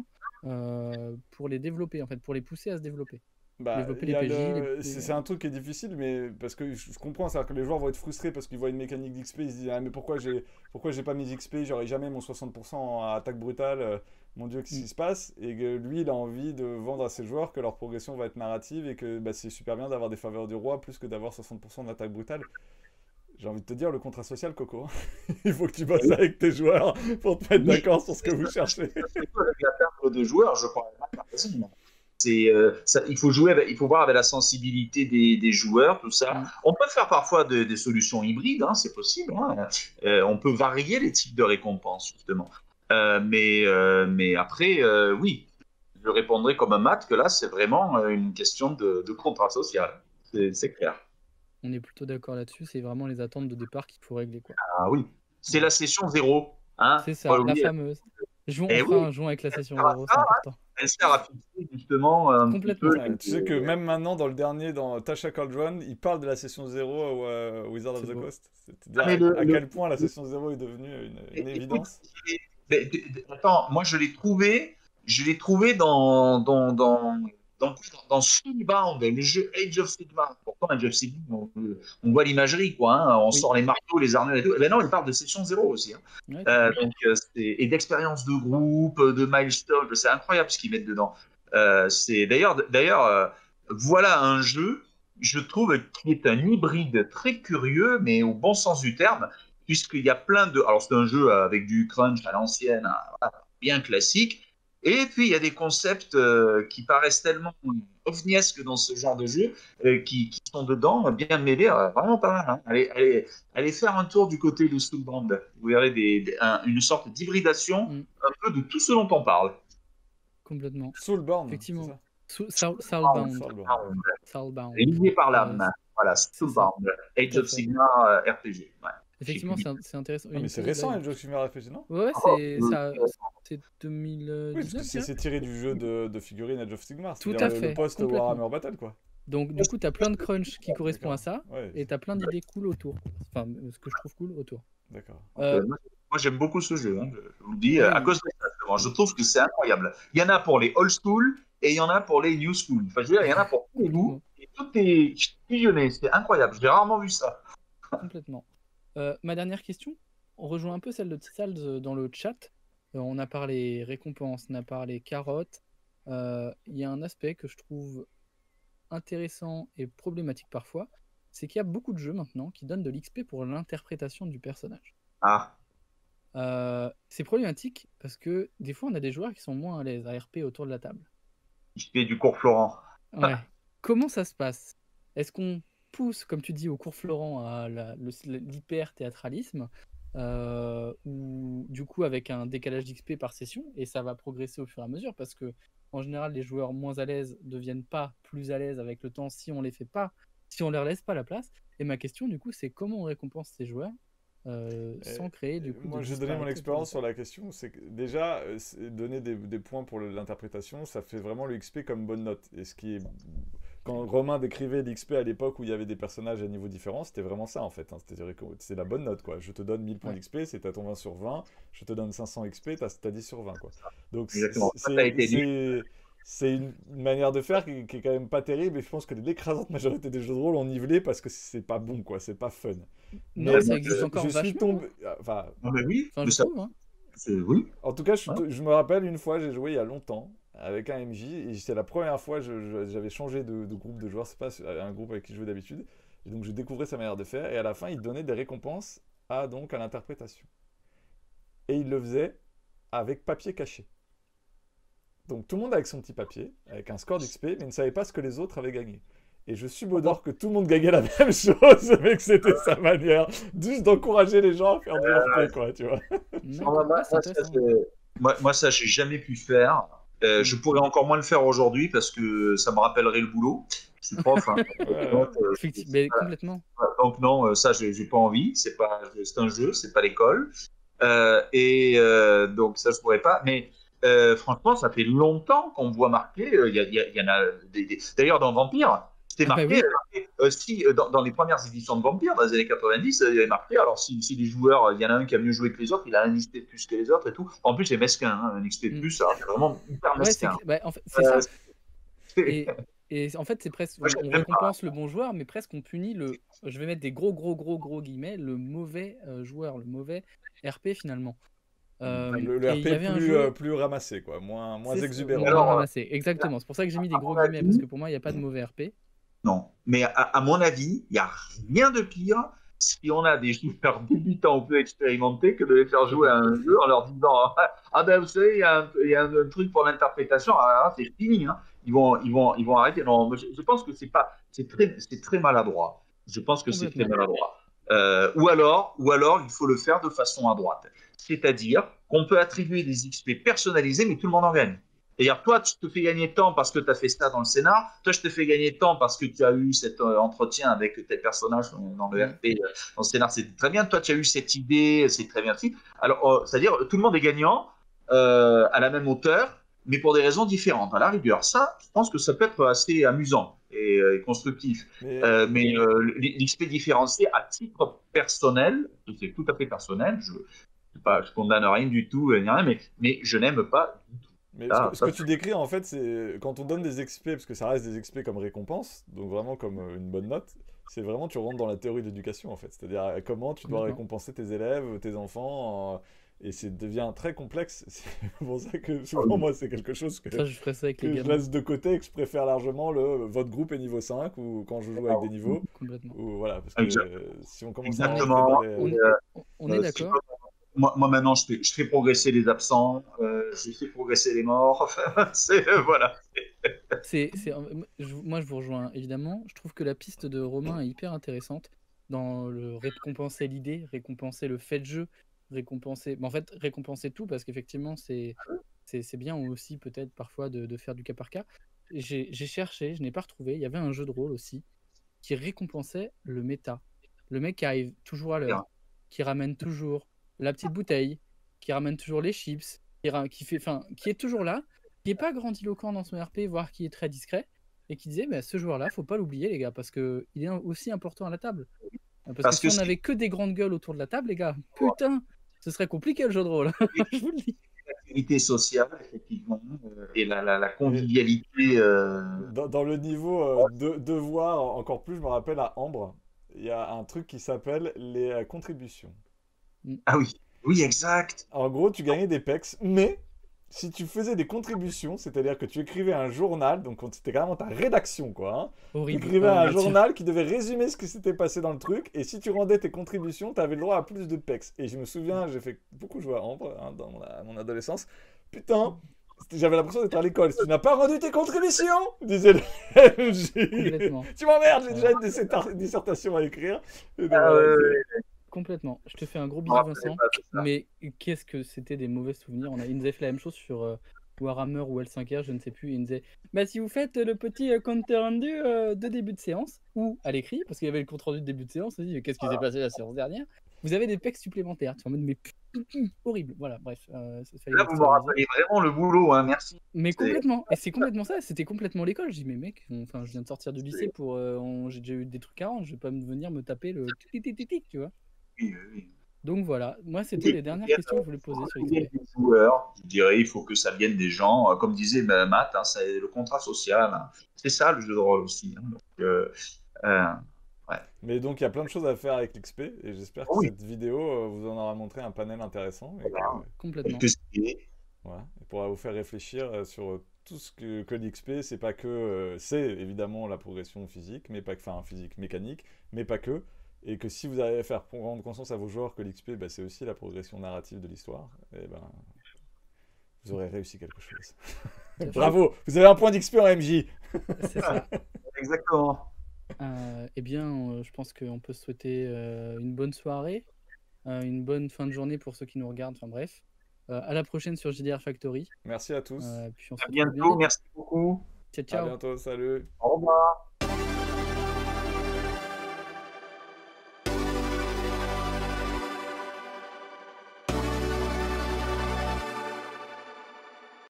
pour les développer en fait, pour les pousser à se développer. C'est un truc qui est difficile, mais parce que je comprends, c'est-à-dire que les joueurs vont être frustrés parce qu'ils voient une mécanique d'XP, ils se disent mais pourquoi j'ai pas mis XP, j'aurai jamais mon 60% en attaque brutale, mon Dieu, qu'est-ce qui se passe? Et que lui, il a envie de vendre à ses joueurs que leur progression va être narrative et que bah, c'est super bien d'avoir des faveurs du roi plus que d'avoir 60% d'attaque brutale. J'ai envie de te dire, le contrat social, Coco. Il faut que tu bosses avec tes joueurs pour te mettre Oui, d'accord sur ce que vous cherchez. avec la perte de joueurs, je crois pas que t'as raison. Il faut il faut voir avec la sensibilité des joueurs, tout ça. Mm. On peut faire parfois des solutions hybrides, hein, c'est possible. Hein. On peut varier les types de récompenses, justement. Mais après, oui, je répondrai comme un Matt que là, c'est vraiment une question de contrat social. C'est clair. On est plutôt d'accord là-dessus. C'est vraiment les attentes de départ qu'il faut régler, quoi. Ah oui, c'est Ouais. la session 0. Hein, C'est faut pas ça, la l'oublier. fameuse. On Eh fera oui, un joint avec la session sert à 0, ça, c'est important. elle sert à fixer justement un petit Complètement. peu. Ouais, tu sais que même maintenant, dans le dernier, dans Tasha Cauldron, il parle de la session 0 au Wizard of C'est the beau. Coast. Ah, C'est-à-dire mais à quel point la session 0 est devenue une écoute, évidence. attends, moi je l'ai trouvé dans Spellbound, le jeu Age of Sigmar. Pourtant, Age of Sigmar, on voit l'imagerie, quoi. Hein, on Oui. sort les marteaux, les armures et tout. Ben non, il parle de session 0 aussi. Hein. Ouais, tout à fait. Et d'expérience de groupe, de milestone, c'est incroyable ce qu'ils mettent dedans. D'ailleurs, voilà un jeu, je trouve, qui est un hybride très curieux, mais au bon sens du terme, puisqu'il y a plein de. Alors, c'est un jeu avec du crunch à l'ancienne, hein, voilà, bien classique. Et puis, il y a des concepts qui paraissent tellement ovniesques dans ce genre de jeu, qui sont dedans, bien mêlés, vraiment pas mal. Hein. Allez faire un tour du côté de Soulbrand. Vous verrez une sorte d'hybridation Mm. un peu de tout ce dont on parle. Complètement. Soulborn, c'est Effectivement. ça? Soulbound. Soulborn. Soulbound. Lié par l'âme. Voilà, c'est ça. Soulbrand. Age Tout à of fait. Sigmar RPG. Ouais. Effectivement, c'est intéressant. Ah, mais c'est récent, Age of Sigmar RPG, non? Ouais, Oh, c'est 2019. Oui, parce que c'est tiré du jeu de figurines Age of Sigmar. Tout C'est-à-dire à le fait, post-Warhammer complètement. Battle, quoi. Donc, du coup, tu as plein de crunch qui correspond à D'accord. ça, Ouais, et tu as plein d'idées cool autour. Enfin, ce que je trouve cool autour. d'accord. Moi, j'aime beaucoup ce jeu. Hein, je vous le dis, Oui, à oui. cause de ça. Justement. Je trouve que c'est incroyable. Il y en a pour les old school et il y en a pour les new school. Enfin, je veux dire, il y en a pour tous les goûts. Et tout est fusionné. C'est incroyable. J'ai rarement vu ça. Complètement. Ma dernière question, on rejoint un peu celle de Tissals dans le chat. On a parlé récompenses, on a parlé carottes. Il y a un aspect que je trouve intéressant et problématique parfois, c'est qu'il y a beaucoup de jeux maintenant qui donnent de l'XP pour l'interprétation du personnage. Ah, C'est problématique parce que des fois on a des joueurs qui sont moins à l'aise à RP autour de la table. je fais du cours Florent. Ouais. Comment ça se passe? Est-ce qu'on pousse, comme tu dis, au cours Florent à l'hyper-théâtralisme ou du coup avec un décalage d'XP par session et ça va progresser au fur et à mesure parce que en général les joueurs moins à l'aise ne deviennent pas plus à l'aise avec le temps si on les fait pas, si on leur laisse pas la place. Et ma question du coup c'est comment on récompense ces joueurs sans créer du coup Moi, de je vais donner mon disparité expérience sur autour de la question. C'est que déjà, donner des points pour l'interprétation, ça fait vraiment le XP comme bonne note. Et ce qui est. Quand Romain décrivait l'XP à l'époque où il y avait des personnages à niveaux différents, c'était vraiment ça en fait. Hein. C'est-à-dire que c'est la bonne note quoi. Je te donne 1000 points Ouais. d'XP, c'est t'as ton 20 sur 20. Je te donne 500 XP, t'as 10 sur 20 quoi. Donc Exactement. Ça a été dit. c'est une manière de faire qui est quand même pas terrible et je pense que l'écrasante majorité des jeux de rôle ont nivelé parce que c'est pas bon quoi, c'est pas fun. Non, Mais ça existe encore je suis vachement. tombé. Enfin, Ah, mais oui, Enfin, mais je ça, trouve. Hein. oui. en tout cas, Ouais. je me rappelle une fois, j'ai joué il y a longtemps avec un MJ et c'était la première fois j'avais changé de groupe de joueurs, c'est pas un groupe avec qui je jouais d'habitude. Et donc je découvrais sa manière de faire et à la fin il donnait des récompenses à l'interprétation. Et il le faisait avec papier caché. Donc tout le monde avec son petit papier, avec un score d'XP, mais ne savait pas ce que les autres avaient gagné. Et je subodore que tout le monde gagnait la même chose, mais que c'était sa manière juste d'encourager les gens à faire du RP, quoi, tu vois. D'accord, Moi, c'est intéressant. ça, j'ai jamais pu faire. Je pourrais encore moins le faire aujourd'hui parce que ça me rappellerait le boulot. Je suis prof. Hein. Donc, Mais complètement. donc non, ça, j'ai pas envie. C'est un jeu, c'est pas l'école. Donc ça, je pourrais pas. Mais franchement, ça fait longtemps qu'on voit marqué. Il y en a d'ailleurs dans Vampire. C'était Ah bah marqué, oui. dans les premières éditions de Vampire, dans les années 90, il y avait marqué, alors si les joueurs, il y en a un qui a mieux joué que les autres, il a un XP de plus que les autres et tout. En plus, c'est mesquin, hein, un XP de plus, alors c'est vraiment hyper Ouais, mesquin. en fait, c'est ça. C'est- Et en fait, c'est presque, Moi, on j'aime récompense le bon joueur, mais presque on punit je vais mettre des gros guillemets, le mauvais joueur, le mauvais RP finalement. Le Et il y RP avait un jeu, plus ramassé, quoi, moins c'est exubérant. moins Alors, ramassé, exactement. C'est pour ça que j'ai mis des à gros mon guillemets, parce avis, que pour moi, il n'y a pas de mauvais RP. non. Mais à mon avis, il n'y a rien de pire si on a des joueurs débutants ou peu expérimentés que de les faire jouer à un jeu en leur disant ah ben vous savez, il y a un truc pour l'interprétation, c'est fini. Hein. Ils vont arrêter. Non, je pense que c'est très maladroit. Je pense que c'est très Complètement. maladroit. Ou alors, il faut le faire de façon à droite. C'est-à-dire qu'on peut attribuer des XP personnalisés, mais tout le monde en gagne. C'est-à-dire, toi, tu te fais gagner tant parce que tu as fait ça dans le scénar. Toi, je te fais gagner tant parce que tu as eu cet entretien avec tel personnage dans le RP, dans le scénar, c'était très bien. Toi, tu as eu cette idée, c'est très bien aussi. Alors, c'est-à-dire, tout le monde est gagnant à la même hauteur, mais pour des raisons différentes. À la rigueur, ça, je pense que ça peut être assez amusant et constructif. Mais l'XP différencié à titre personnel, c'est tout à fait personnel. Je condamne rien du tout, rien, mais je n'aime pas du tout. Mais ce que tu décris, en fait, c'est quand on donne des XP, parce que ça reste des XP comme récompense, donc vraiment comme une bonne note, c'est vraiment, tu rentres dans la théorie d'éducation, en fait. C'est-à-dire comment tu dois récompenser tes élèves, tes enfants, et ça devient très complexe. C'est pour ça que souvent, moi, c'est quelque chose que, Ça, je ferais ça avec les je gamins. laisse de côté et que je préfère largement votre groupe est niveau 5, ou quand je joue avec des niveaux. Complètement. Ou, voilà, parce que si on commence à On est d'accord. Moi, maintenant, je fais progresser les absents, je fais progresser les morts. Voilà. Moi, je vous rejoins évidemment. Je trouve que la piste de Romain est hyper intéressante dans le récompenser l'idée, récompenser le fait de jeu, récompenser. En fait, récompenser tout parce qu'effectivement, c'est bien aussi peut-être parfois de faire du cas par cas. J'ai cherché, je n'ai pas retrouvé. Il y avait un jeu de rôle aussi qui récompensait le méta. Le mec qui arrive toujours à l'heure, qui ramène toujours la petite bouteille, qui ramène toujours les chips, qui est toujours là, qui n'est pas grandiloquent dans son RP, voire qui est très discret, et qui disait ce joueur-là, faut pas l'oublier, les gars, parce qu'il est aussi important à la table. Parce que si on n'avait que des grandes gueules autour de la table, les gars, putain, ce serait compliqué le jeu de rôle. Je vous le dis. L'activité sociale, effectivement, et la convivialité. Dans le niveau de devoir, encore plus, je me rappelle à Ambre, il y a un truc qui s'appelle les contributions. Ah oui, oui, exact. En gros, tu gagnais des pex, mais si tu faisais des contributions, c'est-à-dire que tu écrivais un journal, donc c'était carrément ta rédaction, quoi. Hein, horrible. Tu écrivais un journal qui devait résumer ce qui s'était passé dans le truc, et si tu rendais tes contributions, tu avais le droit à plus de pex. Et je me souviens, j'ai fait beaucoup jouer à Ambre dans mon adolescence. Putain, j'avais l'impression d'être à l'école. Si tu n'as pas rendu tes contributions, disait le MJ. Tu m'emmerdes, j'ai déjà une dissertation à écrire. Complètement. Je te fais un gros bisou, Vincent. Mais qu'est-ce que c'était des mauvais souvenirs. Il nous avait fait la même chose sur Warhammer ou L5R, je ne sais plus. Il nous disait si vous faites le petit compte rendu de début de séance, ou à l'écrit, parce qu'il y avait le compte rendu de début de séance, on dit qu'est-ce qui s'est passé la séance dernière, vous avez des pecs supplémentaires. Tu es en mode mais horrible. Voilà, bref. Là, vous me rappelez vraiment le boulot, hein, merci. Mais complètement. Et c'est complètement ça. C'était complètement l'école. Je dis mais mec, je viens de sortir du lycée pour. J'ai déjà eu des trucs à rendre. Je vais pas venir me taper le tic, tu vois. Oui. Donc voilà, moi c'était les dernières questions que je voulais poser sur XP. Joueurs, je dirais, il faut que ça vienne des gens, comme disait Matt, hein, c'est le contrat social. Hein. C'est ça le jeu de rôle aussi. Hein. Donc, ouais. Mais donc il y a plein de choses à faire avec l'XP et j'espère que cette vidéo vous en aura montré un panel intéressant. Et complètement. Voilà, et pourra vous faire réfléchir sur tout ce que l'XP, c'est pas que. C'est évidemment la progression physique, mais pas que. Enfin, physique, mécanique, mais pas que. Et que si vous arrivez à faire rendre conscience à vos joueurs que l'XP, c'est aussi la progression narrative de l'histoire, et vous aurez réussi quelque chose. Bravo, vous avez un point d'XP en MJ. C'est ça. Exactement. Eh bien, je pense qu'on peut souhaiter une bonne soirée, une bonne fin de journée pour ceux qui nous regardent, enfin bref. À la prochaine sur JDR Factory. Merci à tous. Puis on se à bientôt, merci beaucoup. Ciao. À bientôt, salut. Au revoir.